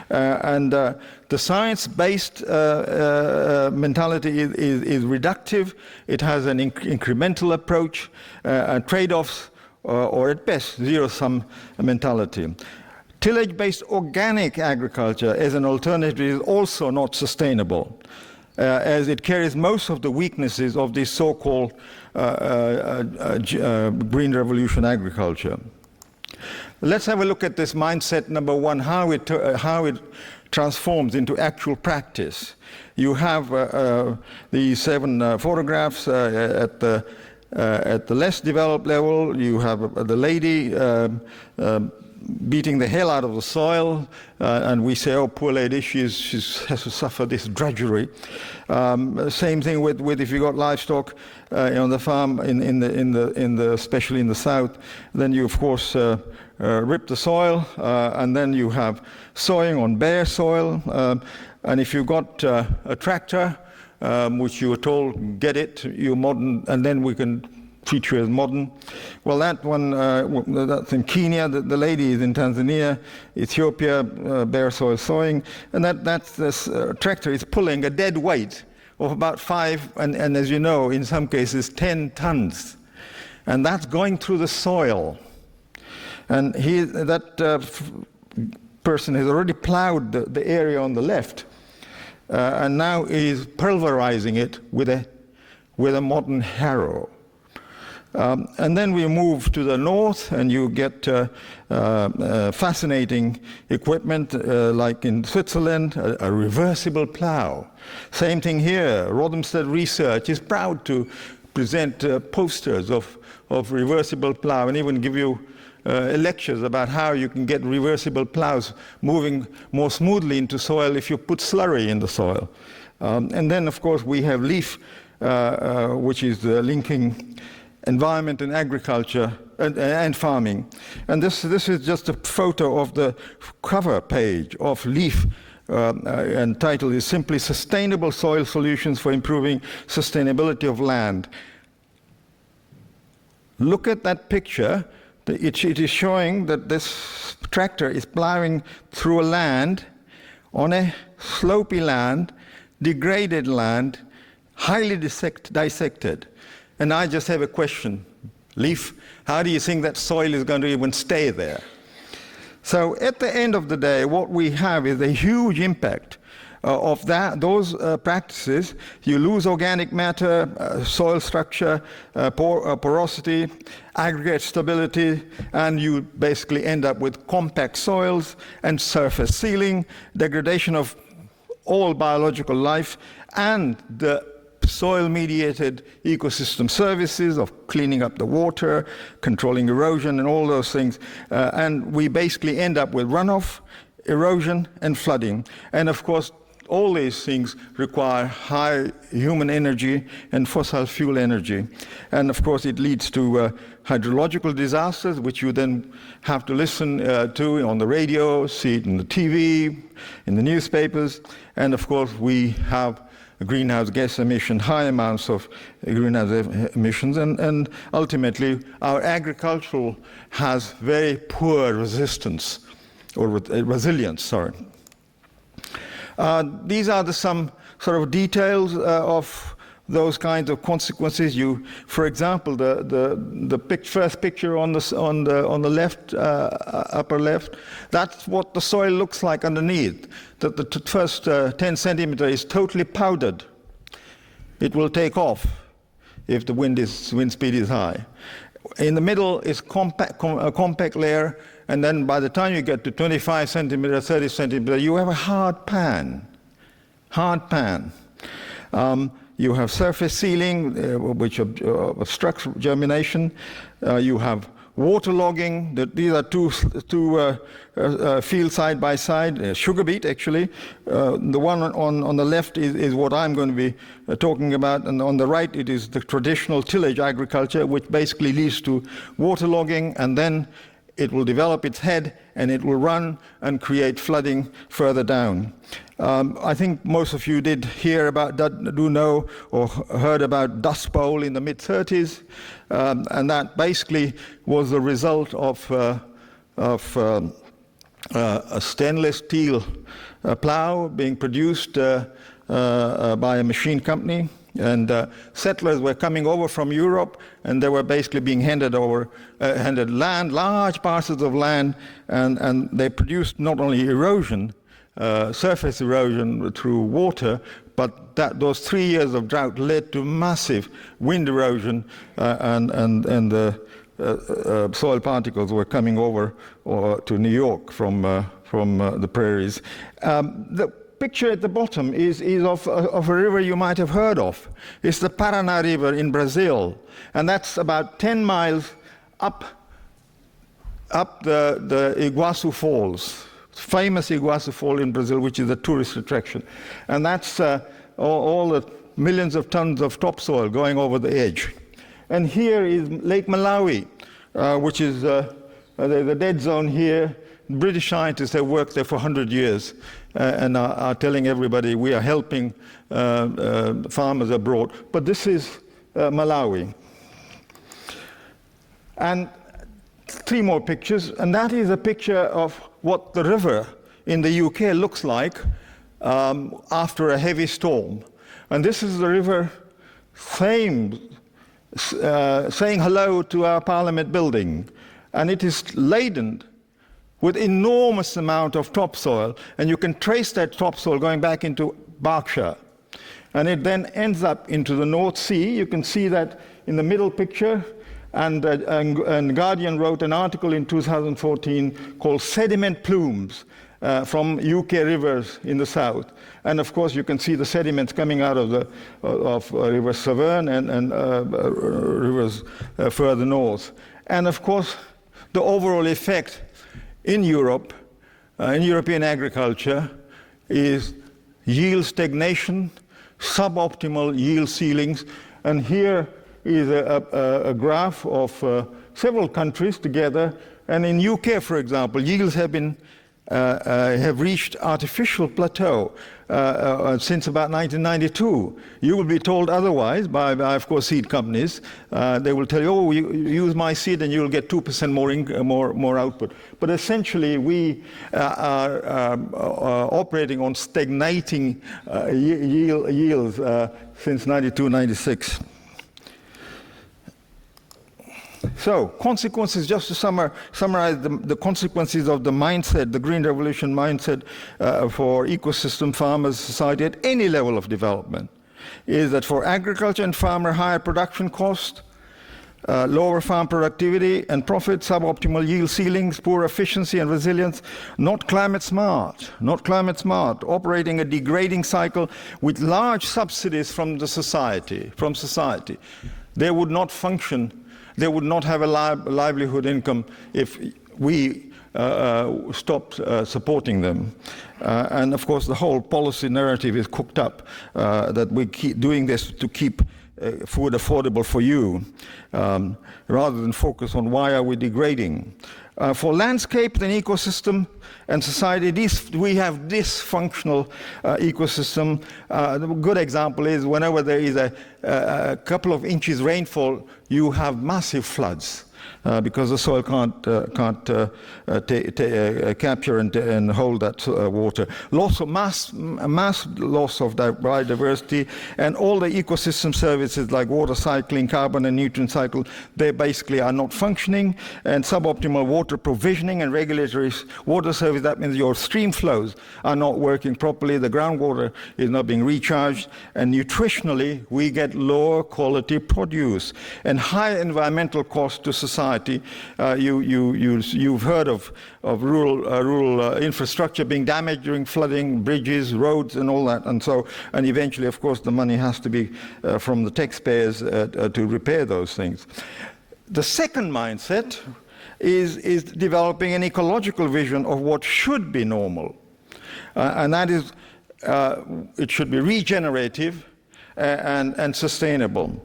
The science-based mentality is reductive. It has an incremental approach, trade-offs, or at best, zero-sum mentality. Tillage-based organic agriculture as an alternative is also not sustainable, as it carries most of the weaknesses of this so-called Green Revolution agriculture. Let's have a look at this mindset number one, how it transforms into actual practice. You have these 7 photographs at the less developed level. You have the lady beating the hell out of the soil, and we say, oh, poor lady, she has to suffer this drudgery. Same thing with if you got livestock on the farm, especially in the south, then you of course rip the soil, and then you have sowing on bare soil, and if you got a tractor, which you were told, get it, you're modern, and then we can treat you as modern. Well, that one, that's in Kenya, the lady is in Tanzania, Ethiopia, bare soil sowing, and this tractor is pulling a dead weight of about 5, and as you know, in some cases, 10 tons. And that's going through the soil. And that person has already plowed the area on the left, and now is pulverizing it with a modern harrow. And then we move to the north, and you get fascinating equipment, like in Switzerland, a reversible plow. Same thing here. Rothamsted Research is proud to present posters of reversible plow, and even give you lectures about how you can get reversible plows moving more smoothly into soil if you put slurry in the soil. And then, of course, we have LEAF, which is linking environment and agriculture and farming. And this is just a photo of the cover page of LEAF, and title is simply Sustainable Soil Solutions for Improving Sustainability of Land. Look at that picture. It is showing that this tractor is plowing through a land, on a slopey land, degraded land, highly dissected. And I just have a question. Leaf, how do you think that soil is going to even stay there? So at the end of the day, what we have is a huge impact of those practices. You lose organic matter, soil structure, porosity, aggregate stability, and you basically end up with compact soils and surface sealing, degradation of all biological life, and the soil-mediated ecosystem services of cleaning up the water, controlling erosion, and all those things. And we basically end up with runoff, erosion, and flooding. And of course, all these things require high human energy and fossil fuel energy. And of course, it leads to hydrological disasters, which you then have to listen to on the radio, see it in the TV, in the newspapers. And of course, we have greenhouse gas emission, high amounts of greenhouse emissions, and ultimately our agricultural has very poor resistance, or resilience, sorry. These are some sort of details of those kinds of consequences. For example, the first picture on the left, upper left, that's what the soil looks like underneath. The first 10 centimeters is totally powdered. It will take off if the wind speed is high. In the middle is a compact layer, and then by the time you get to 25 centimeters, 30 centimeters, you have a hard pan. You have surface sealing, which obstructs germination. You have waterlogging. These are two fields side by side. Sugar beet, actually. The one on the left is what I'm going to be talking about, and on the right it is the traditional tillage agriculture, which basically leads to waterlogging, and then it will develop its head and it will run and create flooding further down. I think most of you did hear about, do know or heard about Dust Bowl in the mid-30s, and that basically was the result of a stainless steel plow being produced by a machine company. And settlers were coming over from Europe, and they were basically being handed land, large parcels of land, and they produced not only erosion, surface erosion through water, but those 3 years of drought led to massive wind erosion, and the soil particles were coming over to New York from the prairies. The picture at the bottom is of a river you might have heard of. It's the Paraná River in Brazil, and that's about 10 miles up the Iguaçu Falls, famous Iguaçu Fall in Brazil, which is a tourist attraction. And that's all the millions of tons of topsoil going over the edge. And here is Lake Malawi, which is the dead zone here. British scientists have worked there for 100 years and are telling everybody we are helping farmers abroad. But this is Malawi. And 3 more pictures, and that is a picture of what the river in the UK looks like after a heavy storm. And this is the river saying hello to our Parliament building. And it is laden with enormous amount of topsoil, and you can trace that topsoil going back into Berkshire. And it then ends up into the North Sea. You can see that in the middle picture, And Guardian wrote an article in 2014 called Sediment Plumes from UK rivers in the south. And of course, you can see the sediments coming out of River Severn and rivers further north. And of course, the overall effect in Europe, in European agriculture, is yield stagnation, suboptimal yield ceilings. And here is a graph of several countries together. And in UK, for example, yields have reached artificial plateau since about 1992. You will be told otherwise by of course, seed companies. They will tell you, oh, you use my seed and you'll get 2% more output. But essentially, we are operating on stagnating yields since 92, 96. So, consequences, just to summarize the consequences of the mindset, the Green Revolution mindset for ecosystem, farmers, society at any level of development, is that for agriculture and farmer, higher production cost, lower farm productivity and profit, suboptimal yield ceilings, poor efficiency and resilience, not climate smart, operating a degrading cycle with large subsidies from society. They would not function. They would not have a livelihood income if we stopped supporting them. And of course, the whole policy narrative is cooked up that we keep doing this to keep food affordable for you, rather than focus on why are we degrading. For landscape and ecosystem and society, we have dysfunctional ecosystem. The good example is whenever there is a couple of inches rainfall, you have massive floods. Because the soil can't capture and hold that water. Mass loss of biodiversity, and all the ecosystem services like water cycling, carbon and nutrient cycle, they basically are not functioning, and suboptimal water provisioning and regulatory water service, that means your stream flows are not working properly, the groundwater is not being recharged, and nutritionally we get lower quality produce and high environmental cost to society. You've heard of rural infrastructure being damaged during flooding, bridges, roads, and all that, and eventually, of course, the money has to be from the taxpayers to repair those things. The second mindset is developing an ecological vision of what should be normal, and that is it should be regenerative. And sustainable.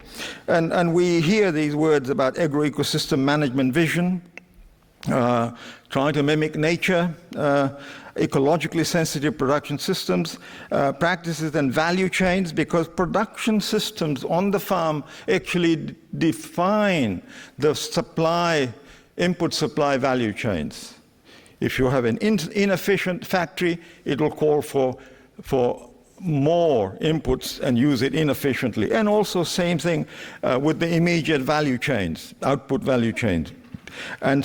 And we hear these words about agroecosystem management vision, trying to mimic nature, ecologically sensitive production systems, practices and value chains, because production systems on the farm actually define the input supply value chains. If you have an inefficient factory, it will call for more inputs and use it inefficiently. And also same thing with the immediate value chains, output value chains. And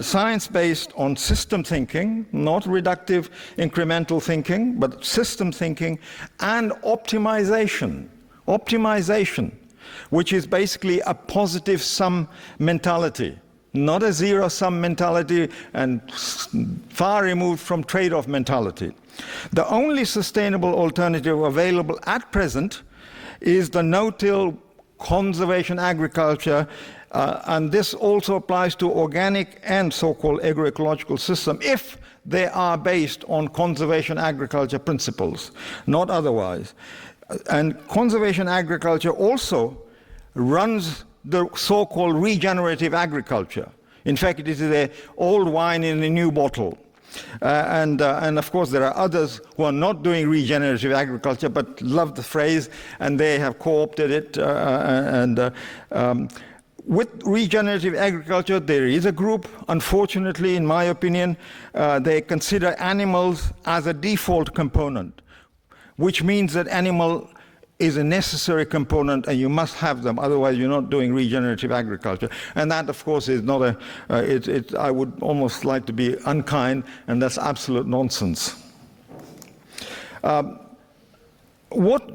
science based on system thinking, not reductive incremental thinking, but system thinking and optimization, which is basically a positive sum mentality. Not a zero-sum mentality and far removed from trade-off mentality. The only sustainable alternative available at present is the no-till conservation agriculture, and this also applies to organic and so-called agroecological systems if they are based on conservation agriculture principles, not otherwise. And conservation agriculture also runs the so-called regenerative agriculture. In fact, it is the old wine in a new bottle. And of course, there are others who are not doing regenerative agriculture but love the phrase, and they have co-opted it. With regenerative agriculture, there is a group, unfortunately, in my opinion, they consider animals as a default component, which means that animal is a necessary component and you must have them, otherwise you're not doing regenerative agriculture. And that, of course, is not I would almost like to be unkind, and that's absolute nonsense. what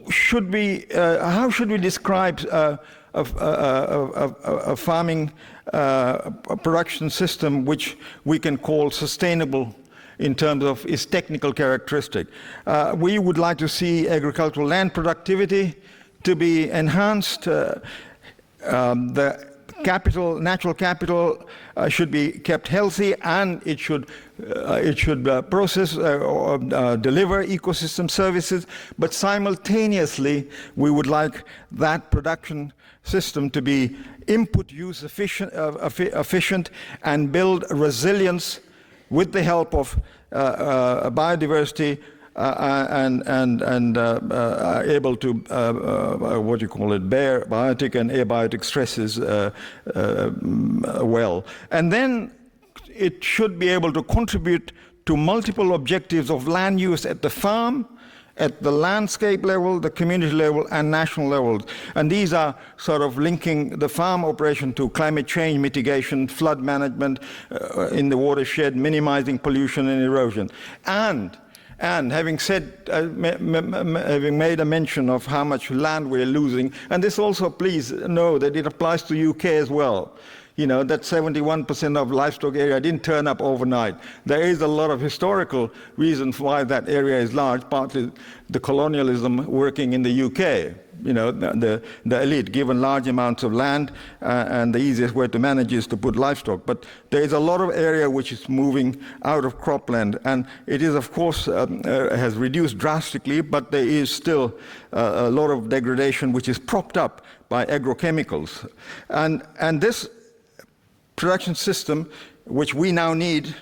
should we, how should we describe a farming production system which we can call sustainable in terms of its technical characteristic? We would like to see agricultural land productivity to be enhanced. The capital, natural capital, should be kept healthy, and it should process or deliver ecosystem services. But simultaneously, we would like that production system to be input use efficient and build resilience with the help of biodiversity and able to what you call it, bear biotic and abiotic stresses well. And then it should be able to contribute to multiple objectives of land use at the farm, at the landscape level, the community level, and national levels. And these are sort of linking the farm operation to climate change mitigation, flood management in the watershed, minimizing pollution and erosion. And having said, having made a mention of how much land we're losing, and this also, please know that it applies to UK as well. You know, that 71% of livestock area didn't turn up overnight. There is a lot of historical reasons why that area is large, partly the colonialism working in the UK. You know, the elite given large amounts of land, and the easiest way to manage is to put livestock. But there is a lot of area which is moving out of cropland, and it is, of course, has reduced drastically, but there is still a lot of degradation which is propped up by agrochemicals. And this production system, which we now need,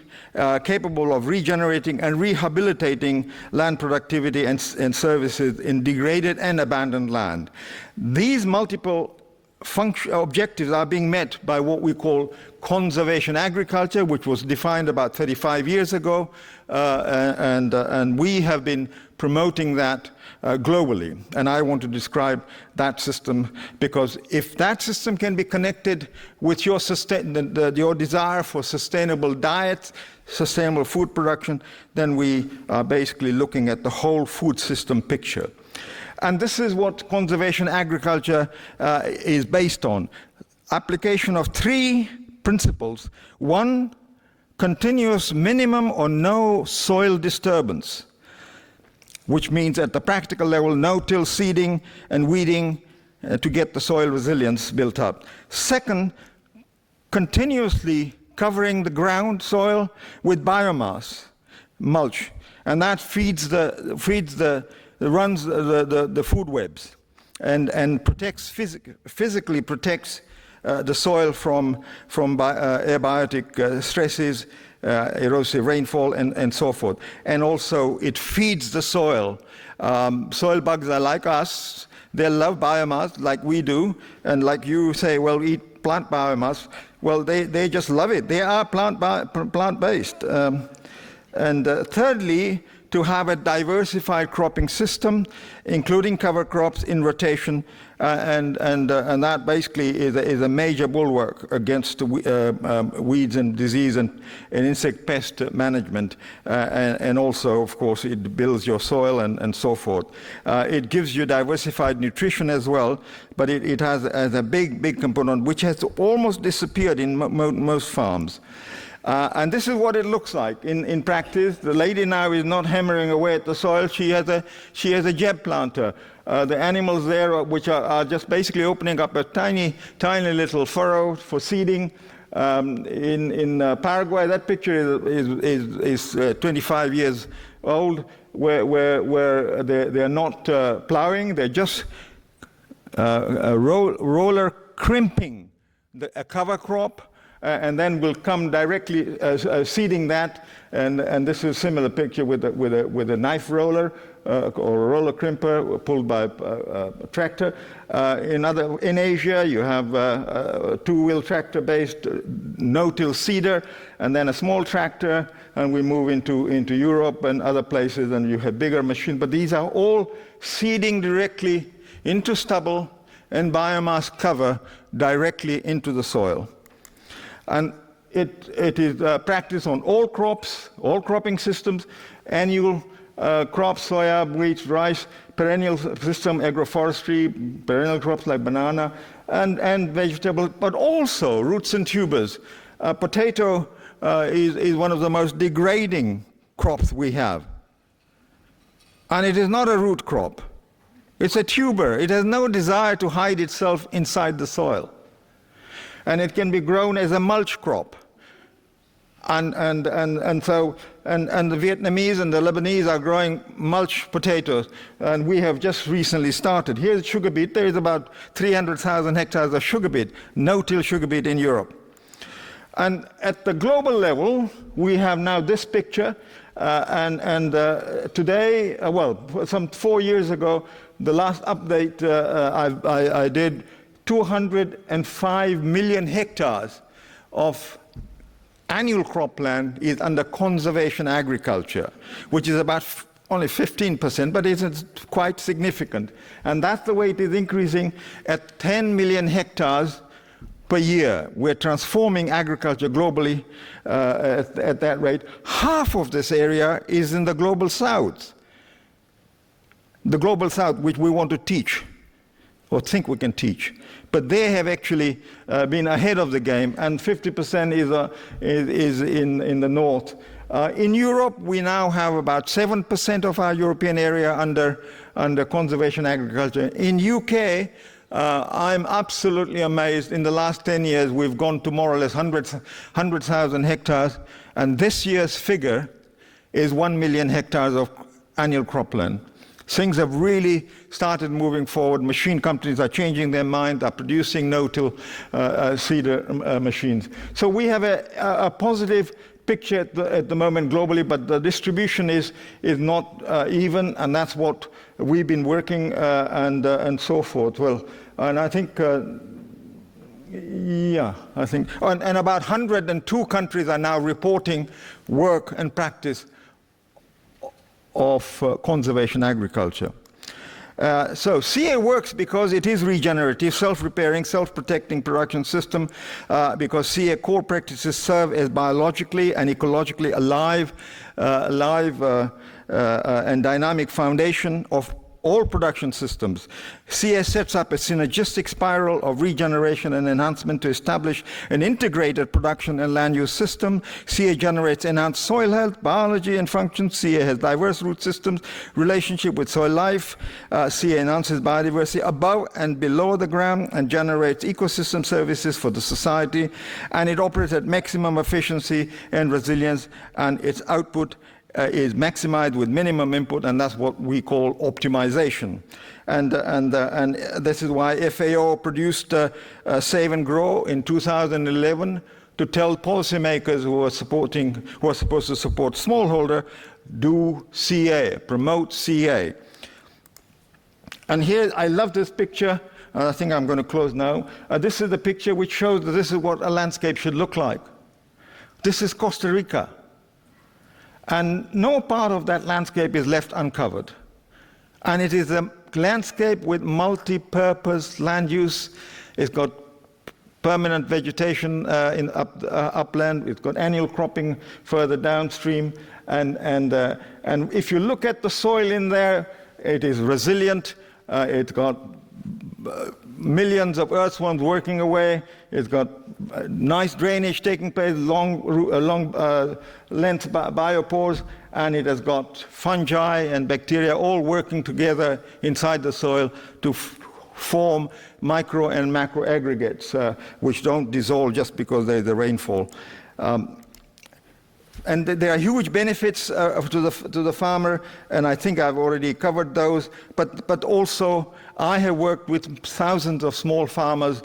capable of regenerating and rehabilitating land productivity and services in degraded and abandoned land. These multiple objectives are being met by what we call conservation agriculture, which was defined about 35 years ago, and we have been promoting that globally. And I want to describe that system, because if that system can be connected with your desire for sustainable diets, sustainable food production, then we are basically looking at the whole food system picture. And this is what conservation agriculture is based on. Application of 3 principles. 1, continuous minimum or no soil disturbance, which means at the practical level, no-till seeding and weeding to get the soil resilience built up. 2nd, continuously covering the ground soil with biomass, mulch, and that runs the food webs and protects physically protects the soil from abiotic stresses, erosive rainfall, and so forth. And also it feeds the soil. Soil bugs are like us. They love biomass like we do, and like you say, well, eat plant biomass. Well, they just love it. They are plant-based. And thirdly, to have a diversified cropping system, including cover crops in rotation, and that basically is a major bulwark against weeds and disease and insect pest management. And also, of course, it builds your soil and so forth. It gives you diversified nutrition as well, but it has a big component which has almost disappeared in most farms. And this is what it looks like in practice. The lady now is not hammering away at the soil. She has a jeb planter. The animals there, which are just basically opening up a tiny little furrow for seeding. In Paraguay, that picture is 25 years old, where they're not plowing. They're just roller crimping a cover crop. And then we'll come directly seeding that, and this is a similar picture with a knife roller or a roller crimper pulled by a tractor. In Asia, you have a 2-wheel tractor-based no-till seeder, and then a small tractor, and we move into Europe and other places, and you have bigger machines. But these are all seeding directly into stubble and biomass cover directly into the soil. And it is practiced on all crops, all cropping systems, annual crops, soya, wheat, rice, perennial system, agroforestry, perennial crops like banana, and vegetables, but also roots and tubers. Potato is one of the most degrading crops we have. And it is not a root crop. It's a tuber. It has no desire to hide itself inside the soil. And it can be grown as a mulch crop. And so the Vietnamese and the Lebanese are growing mulch potatoes, and we have just recently started. Here's sugar beet. There is about 300,000 hectares of sugar beet, no-till sugar beet in Europe. And at the global level, we have now this picture, today, some 4 years ago, the last update I did, 205 million hectares of annual cropland is under conservation agriculture, which is about only 15%, but it's quite significant. And that's the way it is increasing at 10 million hectares per year. We're transforming agriculture globally at that rate. Half of this area is in the global south. The global south, which we want to teach, or think we can teach. But they have actually been ahead of the game, and 50% is in the north. In Europe, we now have about 7% of our European area under conservation agriculture. In UK, I'm absolutely amazed. In the last 10 years, we've gone to more or less 100,000 hectares, and this year's figure is 1 million hectares of annual cropland. Things have really started moving forward. Machine companies are changing their mind, are producing no-till seeder machines. So we have a positive picture at the moment globally, but the distribution is not even, and that's what we've been working and so forth. Well, and I think, and about 102 countries are now reporting work and practice of conservation agriculture. So CA works because it is regenerative, self-repairing, self-protecting production system, because CA core practices serve as biologically and ecologically alive and dynamic foundation of all production systems. CA sets up a synergistic spiral of regeneration and enhancement to establish an integrated production and land use system. CA generates enhanced soil health, biology, and function. CA has diverse root systems, relationship with soil life. CA enhances biodiversity above and below the ground and generates ecosystem services for the society. And it operates at maximum efficiency and resilience, and its output is maximized with minimum input, and that's what we call optimization. And this is why FAO produced Save and Grow in 2011 to tell policymakers who are supposed to support smallholder, do CA, promote CA. And here, I love this picture. I think I'm going to close now. This is the picture which shows that this is what a landscape should look like. This is Costa Rica. And no part of that landscape is left uncovered. And it is a landscape with multi-purpose land use. It's got permanent vegetation in upland. It's got annual cropping further downstream. And if you look at the soil in there, it is resilient. It's got millions of earthworms working away. It's got nice drainage taking place, long length biopores, and it has got fungi and bacteria all working together inside the soil to form micro and macro aggregates, which don't dissolve just because there's a rainfall. And there are huge benefits to the farmer, and I think I've already covered those. But also, I have worked with thousands of small farmers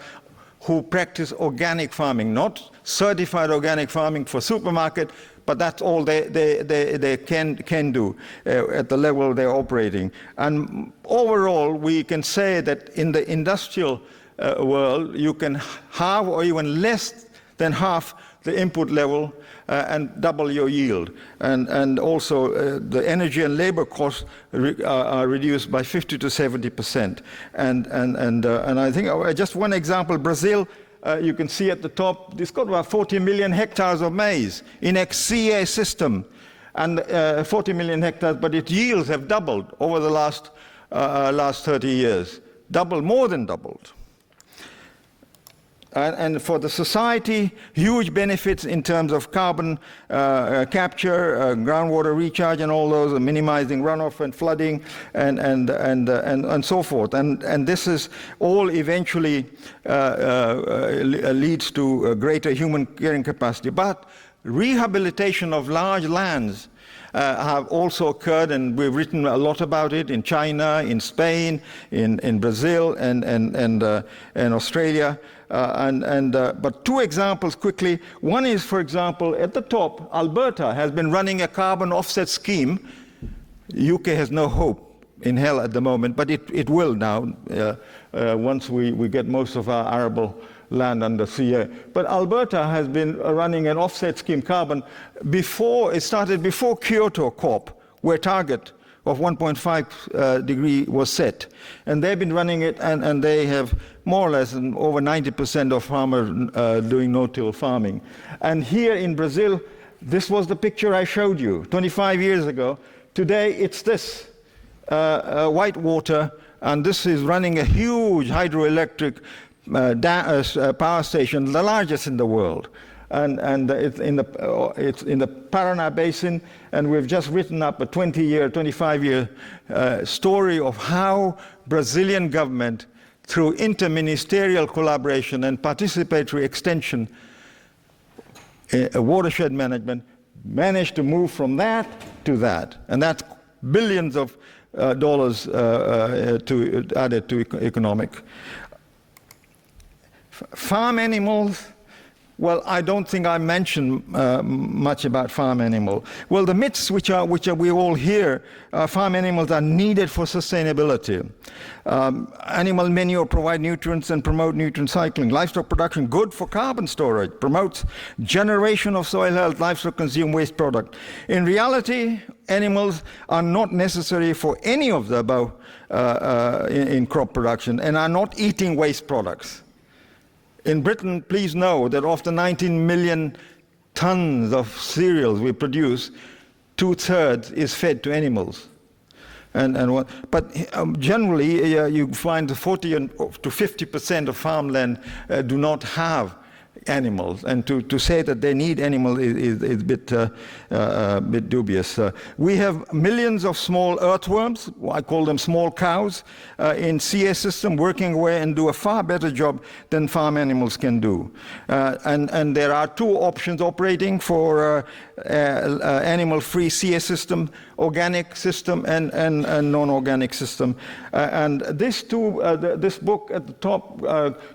who practice organic farming, not certified organic farming for supermarket, but that's all they can do at the level they're operating. And overall, we can say that in the industrial world, you can halve or even less than half the input level and double your yield. And also the energy and labor costs are reduced by 50 to 70%. And I think just one example, Brazil, you can see at the top, it's got about 40 million hectares of maize in a CA system, and 40 million hectares, but its yields have doubled over the last last 30 years. Doubled, more than doubled. And for the society, huge benefits in terms of carbon capture, groundwater recharge, and all those, minimizing runoff and flooding, and so forth. And this is all eventually leads to greater human carrying capacity. But rehabilitation of large lands have also occurred, and we've written a lot about it in China, in Spain, in Brazil, and Australia. But two examples quickly. One is, for example, at the top, Alberta has been running a carbon offset scheme. UK has no hope in hell at the moment, but it will now once we get most of our arable land under CA. But Alberta has been running an offset scheme carbon it started before Kyoto COP, where target of 1.5 degree was set. And they've been running it, and they have more or less over 90% of farmers doing no-till farming. And here in Brazil, this was the picture I showed you 25 years ago. Today, it's this white water, and this is running a huge hydroelectric power station, the largest in the world. And it's in the Paraná Basin, and we've just written up a 25-year story of how Brazilian government, through interministerial collaboration and participatory extension, watershed management, managed to move from that to that. And that's billions of dollars added to economic. Farm animals, well, I don't think I mentioned much about farm animal. Well, the myths which we all hear, farm animals are needed for sustainability. Animal manure provide nutrients and promote nutrient cycling. Livestock production, good for carbon storage, promotes generation of soil health. Livestock consume waste product. In reality, animals are not necessary for any of the above in crop production, and are not eating waste products. In Britain, please know that of the 19 million tons of cereals we produce, 2/3 is fed to animals. But generally, you find 40 to 50% of farmland do not have animals, and to say that they need animals is a bit dubious. We have millions of small earthworms, I call them small cows, in CA system working away and do a far better job than farm animals can do. And there are two options operating for animal-free CA system: organic system and non-organic system. And this book at the top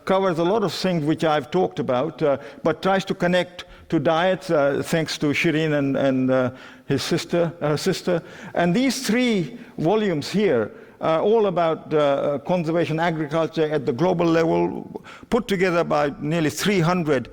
covers a lot of things which I've talked about, but tries to connect to diet, thanks to Shirin and her sister. And these 3 volumes here are all about conservation agriculture at the global level, put together by nearly 300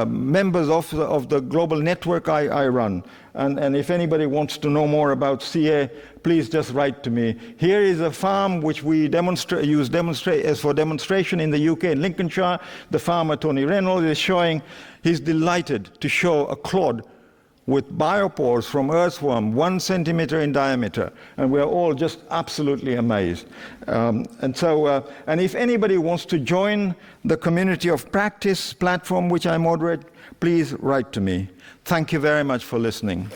members of the global network I run. And if anybody wants to know more about CA, please just write to me. Here is a farm which we use as for demonstration in the UK, in Lincolnshire. The farmer, Tony Reynolds, is showing, he's delighted to show a clod with biopores from earthworm 1 centimeter in diameter. And we're all just absolutely amazed. And if anybody wants to join the community of practice platform which I moderate, please write to me. Thank you very much for listening.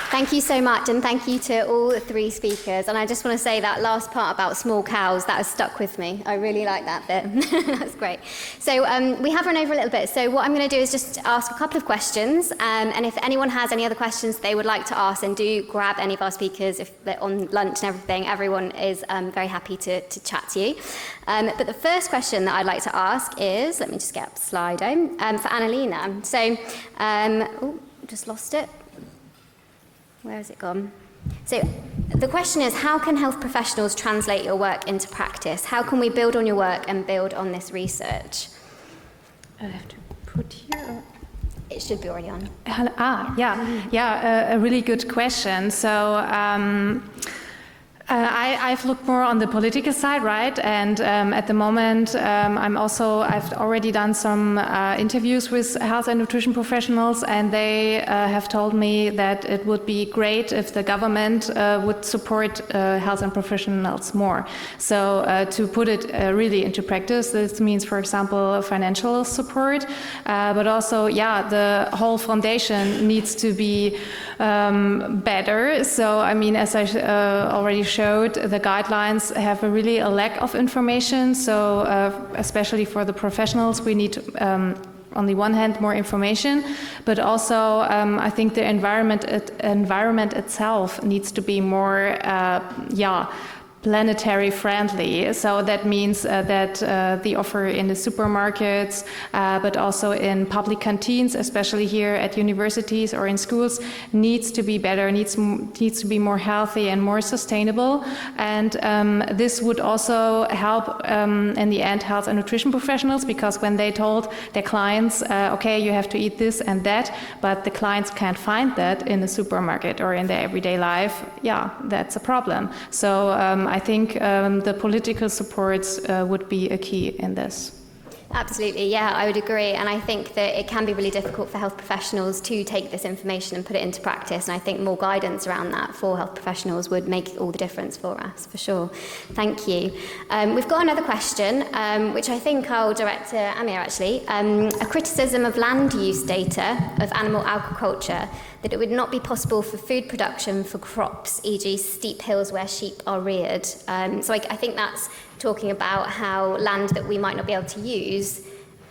Thank you so much, and thank you to all 3 speakers. And I just want to say that last part about small cows, that has stuck with me. I really like that bit. That's great. So we have run over a little bit. So what I'm going to do is just ask a couple of questions. And if anyone has any other questions they would like to ask, then do grab any of our speakers. If they're on lunch and everything, everyone is very happy to chat to you. But the first question that I'd like to ask is, let me just get up Slido, for Anna-Lena. So, just lost it. Where has it gone? So the question is, how can health professionals translate your work into practice? How can we build on your work and build on this research? I have to put here. It should be already on. A really good question. So I've looked more on the political side, right? And at the moment, I've already done some interviews with health and nutrition professionals, and they have told me that it would be great if the government would support health and professionals more. So to put it really into practice, this means, for example, financial support, but also, the whole foundation needs to be better. So, I mean, as I already showed, the guidelines have a lack of information. So, especially for the professionals, we need on the one hand more information, but also I think the environment itself needs to be more, planetary friendly. So that means that the offer in the supermarkets, but also in public canteens, especially here at universities or in schools, needs to be better, needs to be more healthy and more sustainable. And this would also help in the end health and nutrition professionals, because when they told their clients, okay, you have to eat this and that, but the clients can't find that in the supermarket or in their everyday life, that's a problem. So I think the political supports would be a key in this. Absolutely, yeah, I would agree. And I think that it can be really difficult for health professionals to take this information and put it into practice. And I think more guidance around that for health professionals would make all the difference for us, for sure. Thank you. We've got another question, which I think I'll direct to Amir, actually. A criticism of land use data of animal agriculture, that it would not be possible for food production for crops, e.g. steep hills where sheep are reared. So I think that's talking about how land that we might not be able to use,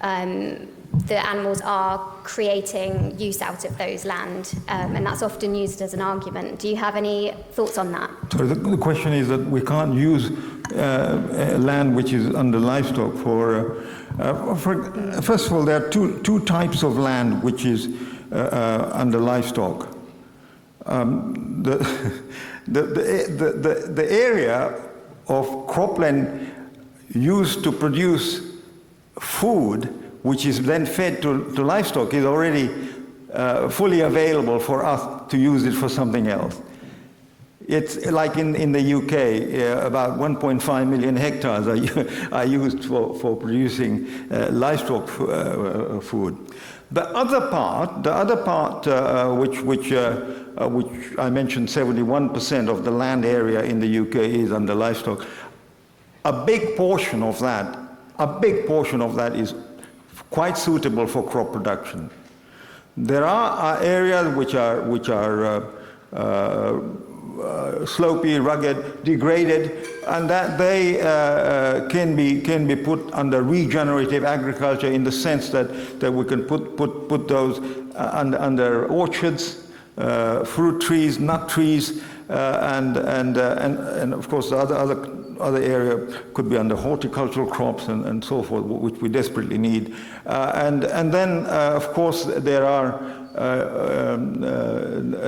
the animals are creating use out of those land, and that's often used as an argument. Do you have any thoughts on that? So the question is that we can't use land which is under livestock for first of all, there are two types of land which is under livestock. The area of cropland used to produce food, which is then fed to livestock, is already fully available for us to use it for something else. It's like in the UK, about 1.5 million hectares are used for producing livestock food. The other part, which I mentioned, 71% of the land area in the UK is under livestock. A big portion of that is quite suitable for crop production. There are areas which are slopey, rugged, degraded, and that they can be put under regenerative agriculture, in the sense that we can put those under orchards, fruit trees, nut trees, and of course the other area could be under horticultural crops and so forth, which we desperately need. And then of course there are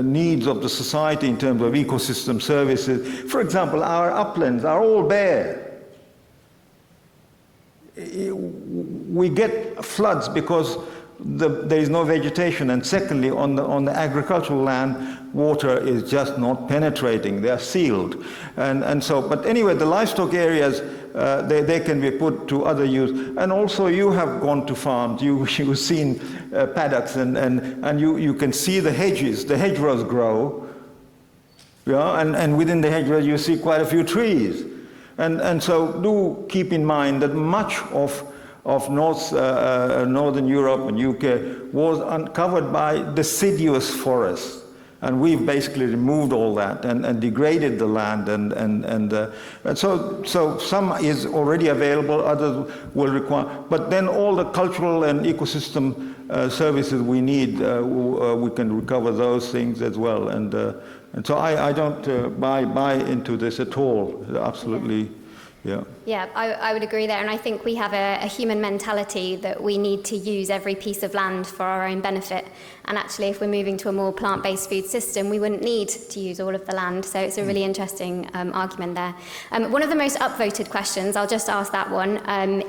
needs of the society in terms of ecosystem services. For example, our uplands are all bare. We get floods because there is no vegetation, and secondly, on the agricultural land, water is just not penetrating. They are sealed, and so. But anyway, the livestock areas, they can be put to other use. And also, you have gone to farms. You've seen paddocks, and you can see the hedges. The hedgerows grow, and within the hedgerows you see quite a few trees, and so do keep in mind that much of Northern Europe and UK was uncovered by deciduous forests, and we've basically removed all that and degraded the land, and so some is already available, others will require, but then all the cultural and ecosystem services we need, we can recover those things as well, and so I don't buy into this at all, absolutely. Yeah. Yeah, I would agree there. And I think we have a human mentality that we need to use every piece of land for our own benefit. And actually, if we're moving to a more plant-based food system, we wouldn't need to use all of the land. So it's a really interesting argument there. One of the most upvoted questions, I'll just ask that one,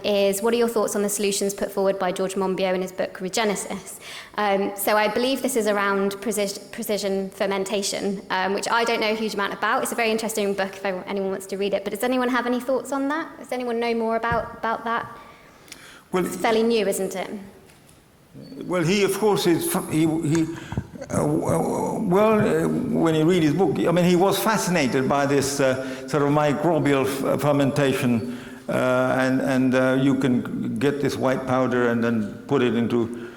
is what are your thoughts on the solutions put forward by George Monbiot in his book Regenesis? So I believe this is around precision fermentation, which I don't know a huge amount about. It's a very interesting book if anyone wants to read it. But does anyone have any thoughts on that? Does anyone know more about that? Well, it's fairly new, isn't it? Well, he, of course, is. When you read his book, I mean, he was fascinated by this sort of microbial fermentation, and you can get this white powder and then put it into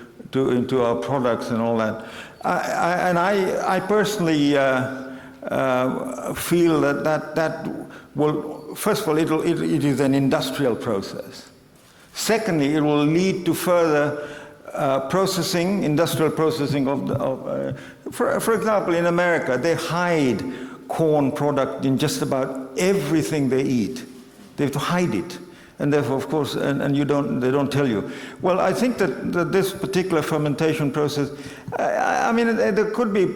our products and all that. I personally feel that will. First of all, it is an industrial process. Secondly, it will lead to further industrial processing for example, in America, they hide corn product in just about everything they eat. They have to hide it. And therefore, of course, and they don't tell you. Well, I think that this particular fermentation process, I mean, there could be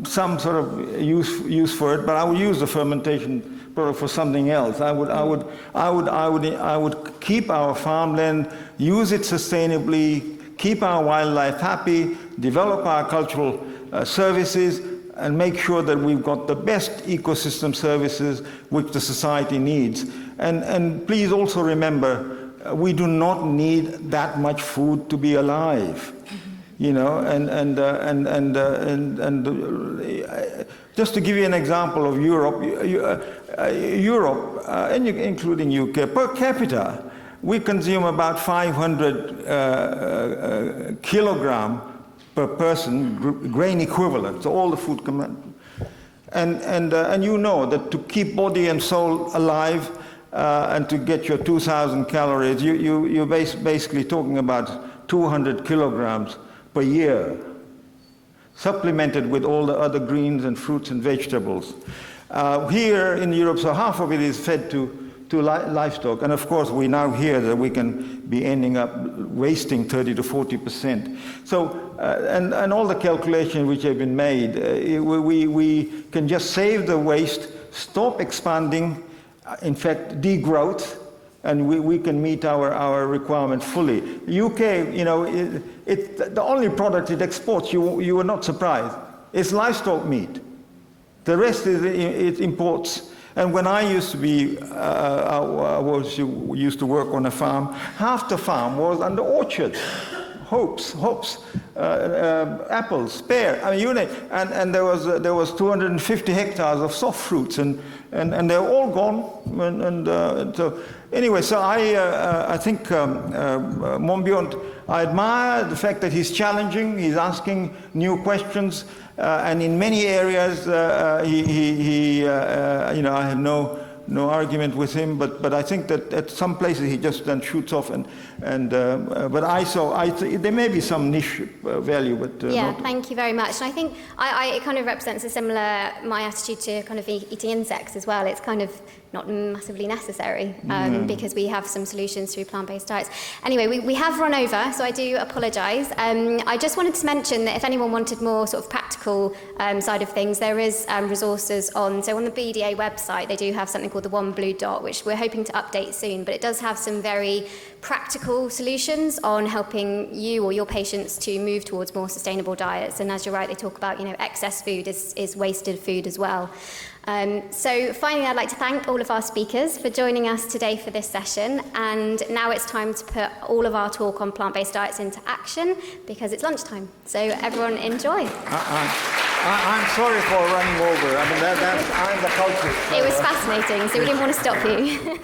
some sort of use for it, but I would use the fermentation product for something else. I would keep our farmland, use it sustainably, keep our wildlife happy, develop our cultural services, and make sure that we've got the best ecosystem services which the society needs. And please also remember, we do not need that much food to be alive. You know, and just to give you an example of Europe, and including UK, per capita, we consume about 500 kilogram per person, grain equivalent, so all the food and you know that to keep body and soul alive and to get your 2,000 calories, you're basically talking about 200 kilograms per year, supplemented with all the other greens and fruits and vegetables. Here in Europe, so half of it is fed to livestock, and of course we now hear that we can be ending up wasting 30 to 40%. So, and all the calculations which have been made, we can just save the waste, stop expanding, in fact degrowth, and we can meet our requirement fully. UK, you know, the only product it exports, you were not surprised, is livestock meat. The rest it imports. And when I used to be, used to work on a farm, half the farm was under orchards, hops, apples, pear. I mean, you name. And there was 250 hectares of soft fruits, and they're all gone. So anyway, so I think Monbiot, I admire the fact that he's challenging, he's asking new questions. And in many areas, you know, I have no argument with him, but I think that at some places he just then shoots off, but there may be some niche value, but yeah, thank you very much. And I think it kind of represents my attitude to kind of eating insects as well. It's kind of not massively necessary because we have some solutions through plant-based diets. Anyway, we have run over, so I do apologise. I just wanted to mention that if anyone wanted more sort of practical side of things, there is resources on the BDA website. They do have something called the One Blue Dot, which we're hoping to update soon, but it does have some very practical solutions on helping you or your patients to move towards more sustainable diets. And as you're right, they talk about, you know, excess food is wasted food as well. So finally, I'd like to thank all of our speakers for joining us today for this session. And now it's time to put all of our talk on plant-based diets into action because it's lunchtime. So everyone enjoy. I'm sorry for running over. I mean, I'm the culprit. It was fascinating, so we didn't want to stop you.